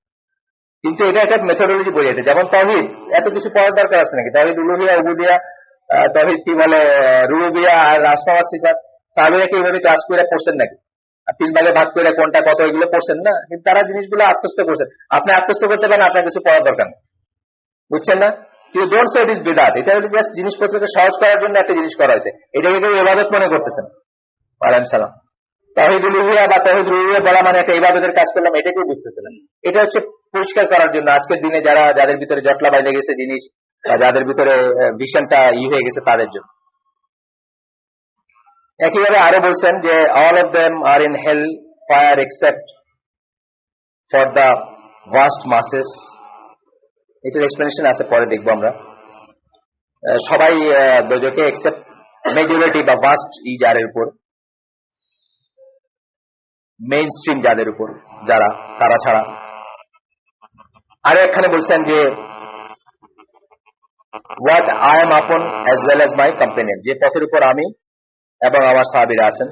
কিন্তু এটা একটা মেথোডোলজি বোঝাইতে, যেমন তাওহীদ, এত কিছু পড়ার দরকার আছে নাকি? তাওহীদ উলুহিয়া, উবুদিয়া, তাওহীদ কি বলে রুবুবিয়া আর আসমা ওয়াস সিফাত, সাহাবীরা কি এইভাবে ক্লাস করে পড়ছেন নাকি? আর 3 ভাগে ভাগ করে কোনটা কত, এগুলো পড়ছেন না? কিন্তু তারা জিনিসগুলো আত্মস্থ করছেন। আপনি আত্মস্থ করতে পারেন, আপনার কিছু পড়ার দরকার নেই, বুঝছেন না? কিন্তু ডোন্ট সে ইট ইজ বিদআত। এটা হলো জাস্ট জিনিসপত্রকে সহজ করার জন্য একটা জিনিস করা হয়েছে, এটাকে কেউ ইবাদত মনে করতেছেন। ওয়ালাইকুম সালাম। তাওহীদ উলুহিয়া বা তাওহীদ রুবুবিয়া বলা মানে একটা ইবাদতের কাজ করলাম, এটা কেউ বুঝতেছিলেন। এটা হচ্ছে পরিষ্কার করার জন্য আজকের দিনে যাদের ভিতরে জটলা বাইরে গেছে জিনিস, বা যাদের ভিতরে ভিশনটা হয়ে গেছে তাদের জন্য। একইভাবে আরো বলছেন যে all of them are in hell fire except for the vast masses. এটার এক্সপ্লেনেশন আছে, পরে দেখবো আমরা। সবাই দোজকে এক্সেপ্ট মেজরিটি বা ভাস্ট যাদের উপর, মেইন স্ট্রিম যাদের উপর, যারা তারা ছাড়া। আরো এখানে বলছেন যে what I am upon as well as my companion, যে পথের উপর আমি এবং আমার সাহাবীরা আছেন,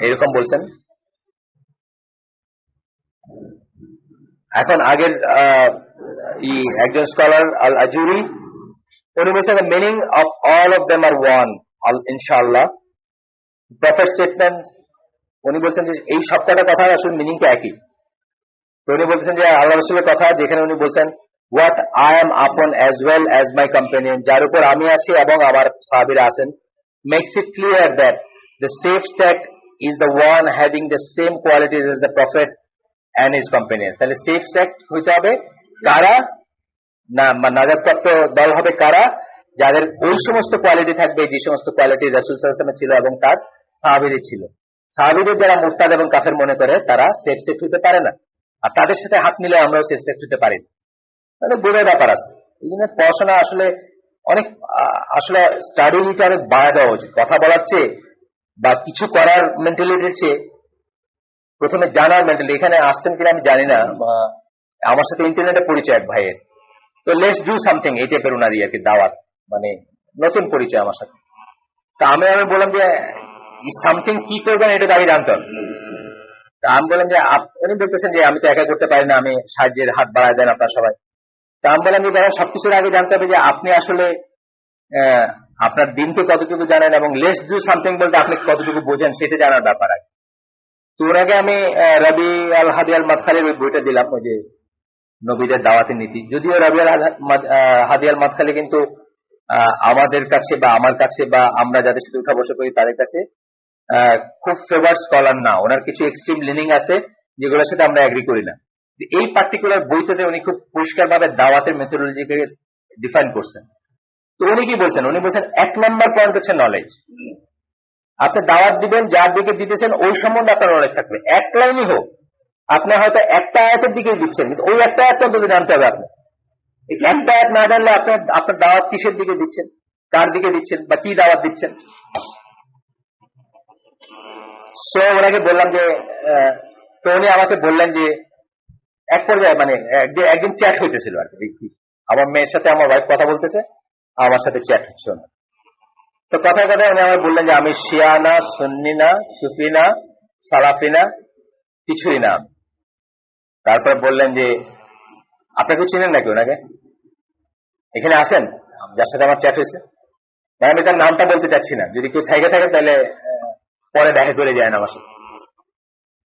এরকম বলছেন। এখন আগের একজন স্কলার আল আজুরি উনি বলছেন the meaning of all of them are one ইনশাআল্লাহ। প্রফেট স্টেটমেন্ট উনি বলছেন যে এই সবকটা কথা আসলে মিনিংটা একই। তো উনি বলছেন যে আল্লাহ রাসূলের কথা যেখানে উনি বলছেন what I am upon as well as my companion, যার উপর আমি আছি এবং আমার সাহাবীরা আছেন, makes it clear that the safe sect is the one having the same qualities as the prophet and his companions. তাহলে সেফ সেক্ট হইতে হবে কারা, না নাজাতপ্রাপ্ত দল হবে কারা, যাদের ওই সমস্ত কোয়ালিটি থাকবে যে সমস্ত কোয়ালিটি রাসূল সাল্লাল্লাহু আলাইহি ওয়াসাল্লাম ছিল এবং তার সাহাবীদের ছিল। সাহাবীদের যারা মুরতাদ এবং কাফের মনে করে তারা সেফ সেক্ট হতে পারে না, আর তাদের সাথে হাত মিলে আমরাও সেফ সেক্ট হতে পারি না। তাহলে বোঝার ব্যাপার আছে। এই জন্য পড়াশোনা আসলে অনেক আসলে স্টাডিটা অনেক বাড়া দেওয়া উচিত। কথা বলার চেয়ে বা কিছু করার মেন্টালিটির চেয়ে প্রথমে জানার মেন্টালিটি। এখানে আসছেন কিনা আমি জানি না, আমার সাথে ইন্টারনেটে পরিচয় এক ভাইয়ের, তো লেটস ডু সামথিং এই টাইপের উনারই আর কি দাওয়াত, মানে নতুন পরিচয় আমার সাথে। তা আমি বললাম যে সামথিং কি করবেন এটা আমি জানতাম। তা আমি বললাম যে উনি বলতেছেন যে আমি তো একা করতে পারি না, আমি সাহায্যের হাত বাড়ায় দেন আপনার সবাই। তা আমি বললাম যে সবকিছুর আগে জানতে হবে যে আপনি আসলে আপনার দিনকে কতটুকু জানেন এবং লেটস ডু সামথিং বলতে আপনি কতটুকু বোঝেন সেটা জানার ব্যাপার আছে। তো ওর আগে আমি রবি আল হাদি আল মাদখালির ওই বইটা দিলাম, ওই যে নবীদের দাওয়াতের নীতি। যদিও রবি আল হাদি আল মাদখালি কিন্তু আমাদের কাছে বা আমার কাছে বা আমরা যাদের সাথে উঠা বসে করি তাদের কাছে খুব ফেভার স্কলার না, ওনার কিছু এক্সট্রিম লিনিং আছে যেগুলোর সাথে আমরা এগ্রি করি না। এই পার্টিকুলার বইটাতে উনি খুব পরিষ্কার ভাবে দাওয়াতের মেথোডোলজিকে ডিফাইন করছেন। তো উনি কি বলছেন, উনি বলছেন 1 নম্বর পয়েন্ট হচ্ছে নলেজ। আপনি দাওয়াত দিবেন, যার দিকে দিতেছেন ওই সম্বন্ধে আপনার নলেজ থাকবে। এক লাইনই হোক, আপনি হয়তো একটা আয়াতের দিকেই দিচ্ছেন, কিন্তু ওই একটা আয়াত অন্তত জানতে হবে। আপনি এই একটা আয়াত না জানলে আপনার দাওয়াত কিসের দিকে দিচ্ছেন, কার দিকে দিচ্ছেন বা কি দাওয়াত দিচ্ছেন। সো ওনাকে বললাম যে, তো উনি আমাকে বললেন যে এক পর্যায়ে মানে একদিন চ্যাট হইতেছিল আর কি, আমার মেয়ের সাথে আমার ওয়াইফ কথা বলতেছে, আমার সাথে চ্যাট হচ্ছে না। তো কথায় কথায় উনি আমাকে বললেন যে আমি শিয়া না, সুন্নি না, সুফি না, সালাফি না, কিছুই না। তারপরে বললেন যে আপনাকে চিনেন নাকি ওনাকে, এখানে আসেন যার সাথে আমার চ্যাট হয়েছে। আমি তার নামটা বলতে চাচ্ছি না, যদি কেউ থেকে থাকে তাহলে পরে দেখা করে যায় না আমার সাথে।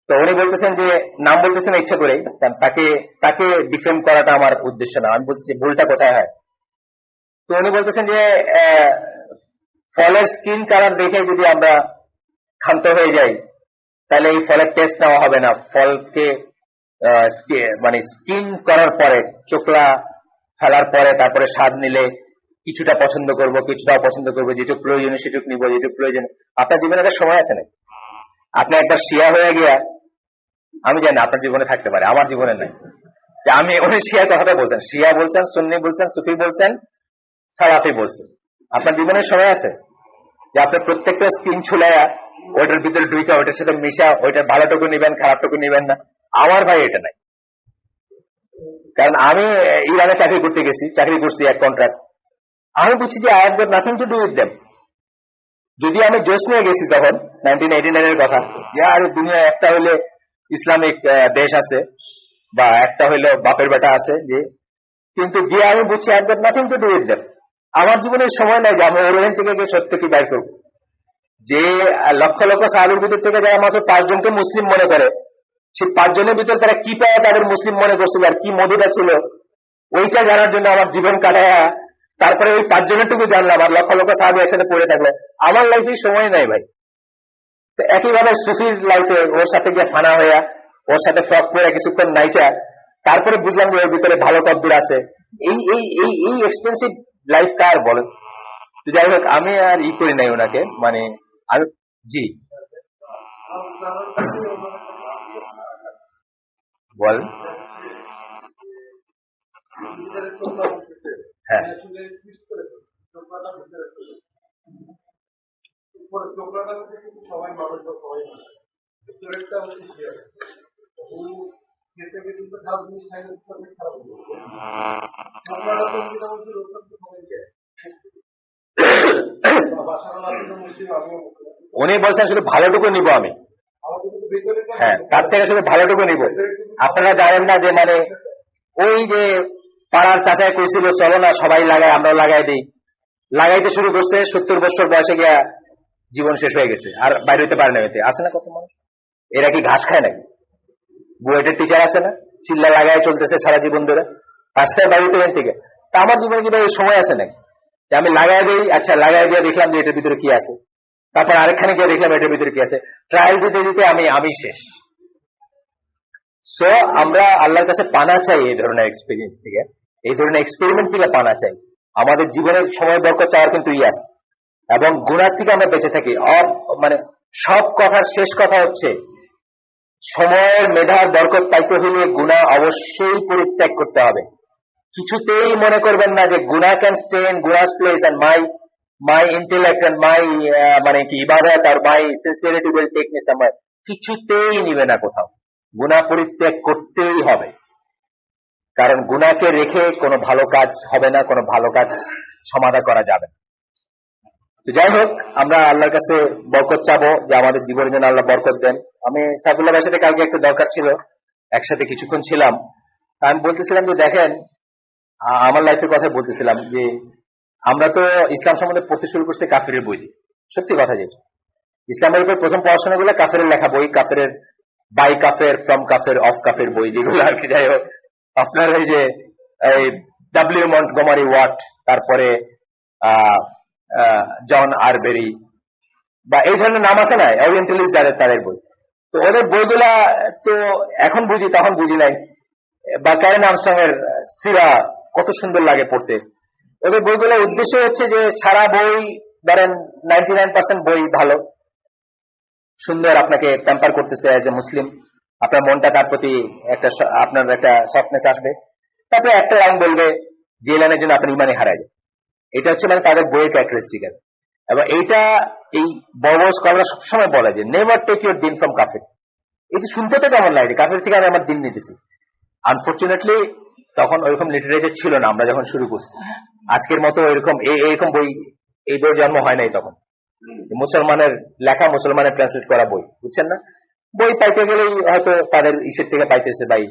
তো উনি বলতেছেন যে নাম বলতেছেন ইচ্ছা করেই, তাকে ডিফেন্ড করাটা আমার উদ্দেশ্য না। আমি বলছি ভুলটা কোথায় হয়। তো উনি বলতেছেন যে ফলের স্কিন কালার দেখে যদি আমরা ক্ষান্ত হয়ে যাই তাহলে এই ফলের টেস্ট নেওয়া হবে না। ফলকে মানে স্কিন করার পরে, চোখলা ফেলার পরে তারপরে স্বাদ নিলে কিছুটা পছন্দ করব, কিছুটা অপছন্দ করবো, যেটুকু প্রয়োজনীয় সেটুকু নিবো, যেটুকু প্রয়োজন। আপনার জীবনে একটা সময় আছে না, আপনি একবার শিয়া হয়ে গিয়া, আমি জানি আপনার জীবনে থাকতে পারে, আমার জীবনে নাই। যে আমি উনি শিয়ার কথাটা বলছেন, শিয়া বলছেন, সুন্নি বলছেন, সুফি বলছেন, সালাফি বলছেন। আপনার জীবনের সময় আছে যে আপনি প্রত্যেকটা স্কিন ছুলাইয়া ওইটার ভিতরে ঢুইকা ওইটার সাথে মিশা ওইটার ভালোটুকু নিবেন, খারাপটুকু নিবেন না। আমার ভাই এটা নাই, কারণ আমি ইরানে চাকরি করছি এক কন্ট্রাক্ট। আমি বুঝছি যে I have got nothing to do with them. যদি আমি জোশ নিয়ে গেছি তখন 1989 এর কথা, যে আর দুনিয়া একটা হইলে ইসলামিক দেশ আছে বা একটা হইলে বাপের বেটা আছে, যে কিন্তু গিয়ে আমি বুঝছি I have got nothing to do with them. আমার জীবনের সময় নাই যে আমি ওরেন থেকে গিয়ে সত্য কি বাইর করবো। যে লক্ষ লক্ষ সাহাবীর ভিতর থেকে যারা মাত্র 5 জনকে মুসলিম মনে করে, সেই 5 জনের ভিতর তারা কি পায় তাদের মুসলিম মনে করছিল আর কি মধুটা ছিল, ওইটা জানার জন্য আমার জীবন কাটায়া তারপরে ওই 5 জনেরটুকু জানলাম। আর লক্ষ লক্ষ সাহাবী একসাথে পড়ে থাকলে আমার লাইফে সময় নাই ভাই। তো একইভাবে সুফির লাইফে ওর সাথে গিয়ে ফানা হইয়া, ওর সাথে ফ্রক পরে কিছুক্ষণ নাইচা, তারপরে বুঝলাম যে ওর ভিতরে ভালো কদ্দুর আছে। এই এই এই এই এক্সপেন্সিভ লাইফ কার বলেন? তো যাই হোক, আমি আর করি নাই ওনাকে, মানে আমি জি বলেন। হ্যাঁ সবাই মানুষ সবাই খারাপ জিনিস খারাপ উনি বলছেন শুধু ভালোটুকু নিব আমি, হ্যাঁ তার থেকে শুধু ভালোটুকু নিব। আপনারা জানেন না যে মানে ওই যে পাড়ার চাচায় কইছিল চলো না সবাই লাগায়, আমরাও লাগাই দিই, লাগাইতে শুরু করছে 70 বছর বয়সে গিয়া জীবন শেষ হয়ে গেছে, আর বাইরে হইতে পারে না। হইতে আছে না কত মানুষ, এরা কি ঘাস খায় নাকি? বুয়েটের টিচার আছে না, চিল্লা লাগায় চলতেছে সারা জীবন ধরে, রাস্তায় বাড়িতে থেকে। তা আমার জীবনে কি এই সময় আছে নাকি যে আমি লাগাই দিই? আচ্ছা লাগাই দিয়ে দেখলাম যে এটার ভিতরে কি আছে, তারপর আরেকখানে গিয়ে দেখলাম এটার ভিতরে কি আছে, ট্রায়াল দিতে দিতে আমি শেষ। সো আমরা আল্লাহর কাছে পানা চাই এই ধরনের এক্সপিরিয়েন্স থেকে, এই ধরনের এক্সপেরিমেন্ট থেকে পানা চাই। আমাদের জীবনের সময় বরকত চাওয়ার কিন্তু আছে, এবং গুনাহ থেকে আমরা বেঁচে থাকি। মানে সব কথার শেষ কথা হচ্ছে সময়ের মেধার বরকত পাইতে হলে গুনাহ অবশ্যই পরিত্যাগ করতে হবে। কিছুতেই মনে করবেন না যে গুনাহ ক্যান স্টে ইন গুনাহস place and my intellect and my মানে কি ইবাদত আর my sincerity will take me somewhere. কিছুতেই নিবে না কোথাও, গুনাহ পরিত্যাগ করতেই হবে। কারণ গুনাহকে রেখে কোনো ভালো কাজ হবে না, কোনো ভালো কাজ সমাধা করা যাবে না। তো যাই হোক, আমরা আল্লাহর কাছে বরকত চাবো যে আমাদের জীবনের জন্য আল্লাহ বরকত দেন। আমি সাইফুল্লাহ ভাইয়ের সাথে কালকে একটু দরকার ছিল, একসাথে কিছুক্ষণ ছিলাম। আমি বলতেছিলাম যে দেখেন, আমার লাইফের কথা বলতেছিলাম যে আমরা তো ইসলাম সম্বন্ধে পড়তে শুরু করছি কাফিরের বই দিয়ে। সত্যি কথা, যে ইসলামের উপর প্রথম পড়াশোনাগুলো কাফেরের লেখা বই, কাফেরের বাই কাফের, ফ্রম কাফের, অফ কাফের বই, যেগুলো আর কি। যাই হোক, আপনার এই যে এই ডাব্লিউ মন্টগমারি ওয়াট, তারপরে জন আরবেরি বা এই ধরনের নাম আছে না, ওরিয়েন্টালিস্ট যাদের, তাদের বই। তো ওদের বইগুলা তো এখন বুঝি, তখন বুঝি নাই। বা ক্যারেন আর্মস্ট্রং এর সিরা কত সুন্দর লাগে পড়তে। ওদের বইগুলোর উদ্দেশ্য হচ্ছে যে সারা বই ধরেন 99% বই ভালো, সুন্দর, আপনাকে প্যাম্পার করতেছে এজ এ মুসলিম, আপনার মনটা তার প্রতি একটা আপনার একটা সফটনেস আসবে। তারপরে একটা লাইন বলবে যে লাইনের জন্য আপনি ইমানে হারায় যায়। এটা হচ্ছে মানে তাদের বইয়ের ক্যারেক্টারিস্টিক। এবং এইটা এই বড় বড় স্কলাররা সবসময় বলে যে নেভার টেক ইউর দিন ফ্রম কাফের। এটি শুনতে তো কেমন লাগে, কাফের থেকে আমি আমার দিন নিতেছি। আনফর্চুনেটলি তখন ওইরকম লিটারেচার ছিল না আমরা যখন শুরু করছি। আজকের মতো এরকম বই, এই বই জন্ম হয় নাই তখন। মুসলমানের লেখা, মুসলমানের ট্রান্সলেট করা বই, বুঝছেন না? বই পাইতে গেলেই হয়তো তাদের ইসের থেকে পাইতেছে ভাই।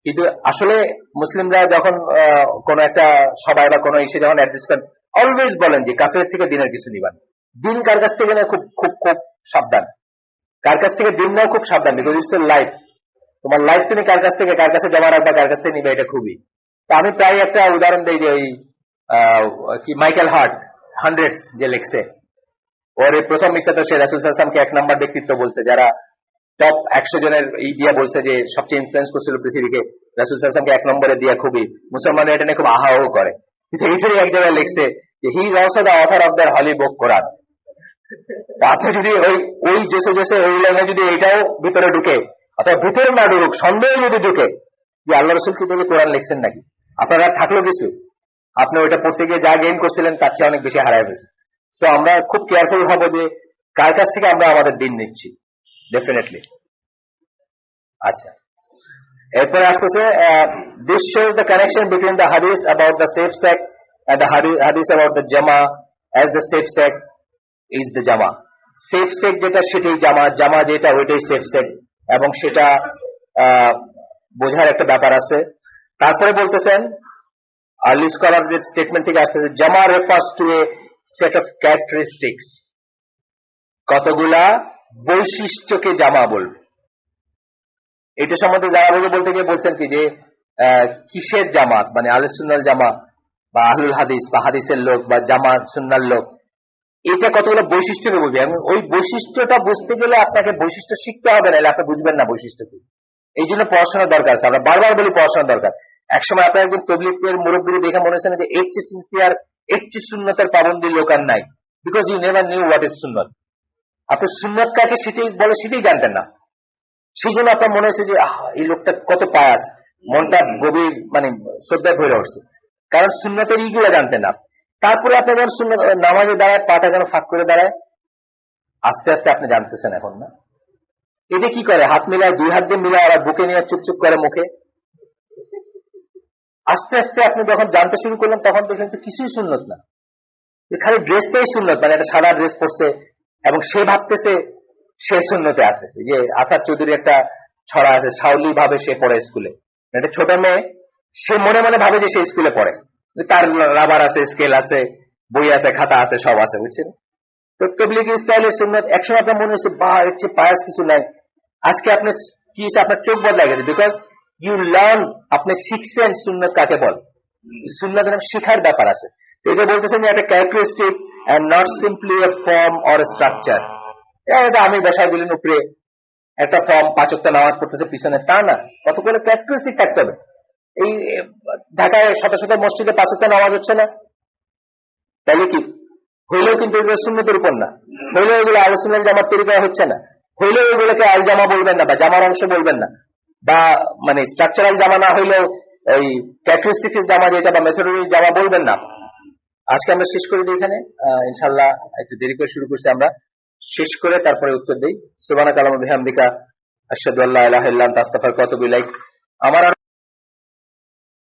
কিন্তু আসলে মুসলিমরা যখন কোন একটা সবাই বা কোনো ইসে যখন অ্যাড্রেস করেন, অলওয়েজ বলেন যে কাফের থেকে দিনের কিছু নিবান। দিন কার কাছ থেকে খুব খুব খুব সাবধান, কার কাছ থেকে দিন নাও খুব সাবধান। বিকজ ইটস লাইফ, তোমার লাইফ তুমি কার কাছে জমা রাখবা, কার কাছ থেকে নিবে, এটা খুবই। তো আমি প্রায় একটা উদাহরণ দিই যে ওই কি মাইকেল হার্ট হান্ড্রেডস যে লেখছে, ওর প্রথম মিথ্যা তো সে রাসূল সাল্লাল্লাহু আলাইহি ওয়াসাল্লামকে 1 নম্বর ব্যক্তিত্ব বলছে, যারা টপ 100 জনের এই দিয়া বলছে যে সবচেয়ে ইনফ্লুয়েন্স করছিল পৃথিবীকে, রাসূল সাল্লাল্লাহু আলাইহি ওয়াসাল্লামকে 1 নম্বরে দিয়া খুবই মুসলমানরা এটা নিয়ে খুব আহাও করে। কিন্তু এইখানে এক জায়গায় লিখছে যে he is also the author of the holy book Quran. আপনি যদি ওই জেসে ওই লাইনে যদি এটাও ভিতরে ঢুকে, অথবা ভিতরে না ঢুকুক, সন্দেহ যদি ঢুকে যে আল্লাহ রাসূল কি দেখে কোরআন লিখছেন নাকি, আপনার আর থাকলো কিছু? আপনি ওইটা পড়তে গিয়ে যা গেইন করছিলেন তার চেয়ে অনেক বেশি হারায় ফেলছে। সো আমরা খুব কেয়ারফুল হব যে কার কাছ থেকে আমরা আমাদের দিন নিচ্ছি, ডেফিনেটলি। আচ্ছা, এরপরে আসতেছে this shows the connection between the hadith about the safe sect and the hadith about the জামা, as the safe sect is the জামা। সেফ সেক্ট যেটা সেটাই জামা, জামা যেটা ওইটাই সেফ সেক্ট, এবং সেটা বোঝার একটা ব্যাপার আছে। তারপরে বলতেছেন আর্লি স্কলারদের স্টেটমেন্ট থেকে আসতেছে, জামা refers to A set of characteristics, কতগুলা বৈশিষ্ট্যকে জামা বলবে। এটা সম্বন্ধে যারা বলতে গিয়ে বলছেন কি যে কিসের জামাত, মানে আহলে সুন্নাল জামা বা আহলুল হাদিস বা হাদিসের লোক বা জামাত সুন্নার লোক, এটা কতগুলো বৈশিষ্ট্যকে বলবে। এবং ওই বৈশিষ্ট্যটা বুঝতে গেলে আপনাকে বৈশিষ্ট্য শিখতে হবে, না আপনি বুঝবেন না বৈশিষ্ট্য কি। এই জন্য পড়াশোনার দরকার আছে। আমরা বারবার বলি পড়াশোনার দরকার। একসময় আপনার একজন তবলিগের মুরব্বী দেখে মনে হচ্ছে না যে এর চেয়ে সিনসিয়ার এর চেয়ে সুন্নতের পাবন্দি লোক আর নাই, because you never knew what is সুন্নত। আপনি সুন্নত কাকে সেটাই বলে সেটাই জানতেন না, সেই জন্য আপনার মনে হয়েছে যে এই লোকটা কত পায়াস, মনটা গভীর মানে শ্রদ্ধায় ভরে উঠছে, কারণ সুন্নতের ইগুলো জানতেন না। তারপরে আপনি যখন সুন্নত নামাজে দাঁড়ায় পাটা যেন ফাঁক করে দাঁড়ায়, আস্তে আস্তে আপনি জানতেছেন এখন না। এটা কি করে, হাত মিলায়, দুই হাত দিয়ে মিলায় আর বুকে নিয়ে চুপচুপ করে মুখে। আস্তে আস্তে আপনি যখন জানতে শুরু করলেন তখন দেখলেন তো কিছুই সুন্নত না, খালি ড্রেসটাই সুন্নত, মানে একটা সাদা ড্রেস পরছে এবং সে ভাবতেছে সে সুন্নতে আছে। যে আসাদ চৌধুরী একটা ছড়া আছে, সাউলি ভাবে সে পড়ে স্কুলে, একটা ছোট মেয়ে, সে মনে মনে ভাবে যে সে স্কুলে পড়ে, তার রাবার আছে, স্কেল আছে, বই আছে, খাতা আছে, সব আছে, বুঝছেন। তো তবলিগি স্টাইলের সুন্নত একসময় আপনার মনে হচ্ছে বা এর চেয়ে পায়াস কিছু নাই। আজকে আপনি কি আপনার চোখ বদলে গেছে, বিকজ ইউ লার্ন, আপনি শিখছেন সুন্নত কাকে বল। সুন্নত শিখার ব্যাপার আছে। তো এটা বলতেছেন যে একটা characteristic and not simply A form or structure. এটা আমি বসায় দিলেন উপরে একটা ফর্ম, 5 ওয়াক্ত নামাজ পড়তেছে পিছনে, তা না, কতগুলো ক্যারেক্টারিস্টিক থাকতে হবে। এই ঢাকায় শত শত মসজিদে 5 ওয়াক্ত নামাজ হচ্ছে না, তাহলে কি হইলেও কিন্তু এগুলো সুন্নতের উপর না, হইলেও এগুলো আহলে সুন্নাত জামাত তরিকায় হচ্ছে না, হইলেও এগুলোকে আল জামা বলবেন না বা জামার অংশ বলবেন না, বা মানে স্ট্রাকচারাল জামা না হইলেও এই ক্যারেক্টারিস্টিক জামা যেটা বা মেথোডোলজি জামা বলবেন না। আজকে আমরা শেষ করে দিই এখানে, ইনশাআল্লাহ একটু দেরি করে শুরু করছি, আমরা শেষ করে তারপরে উত্তর দিই। সুবহানাকা আল্লাহুম্মা বিহামদিকা আশহাদু আল্লা ইলাহা ইল্লা আনতা আস্তাগফিরুকা ওয়া আতুবু ইলাইক। আমার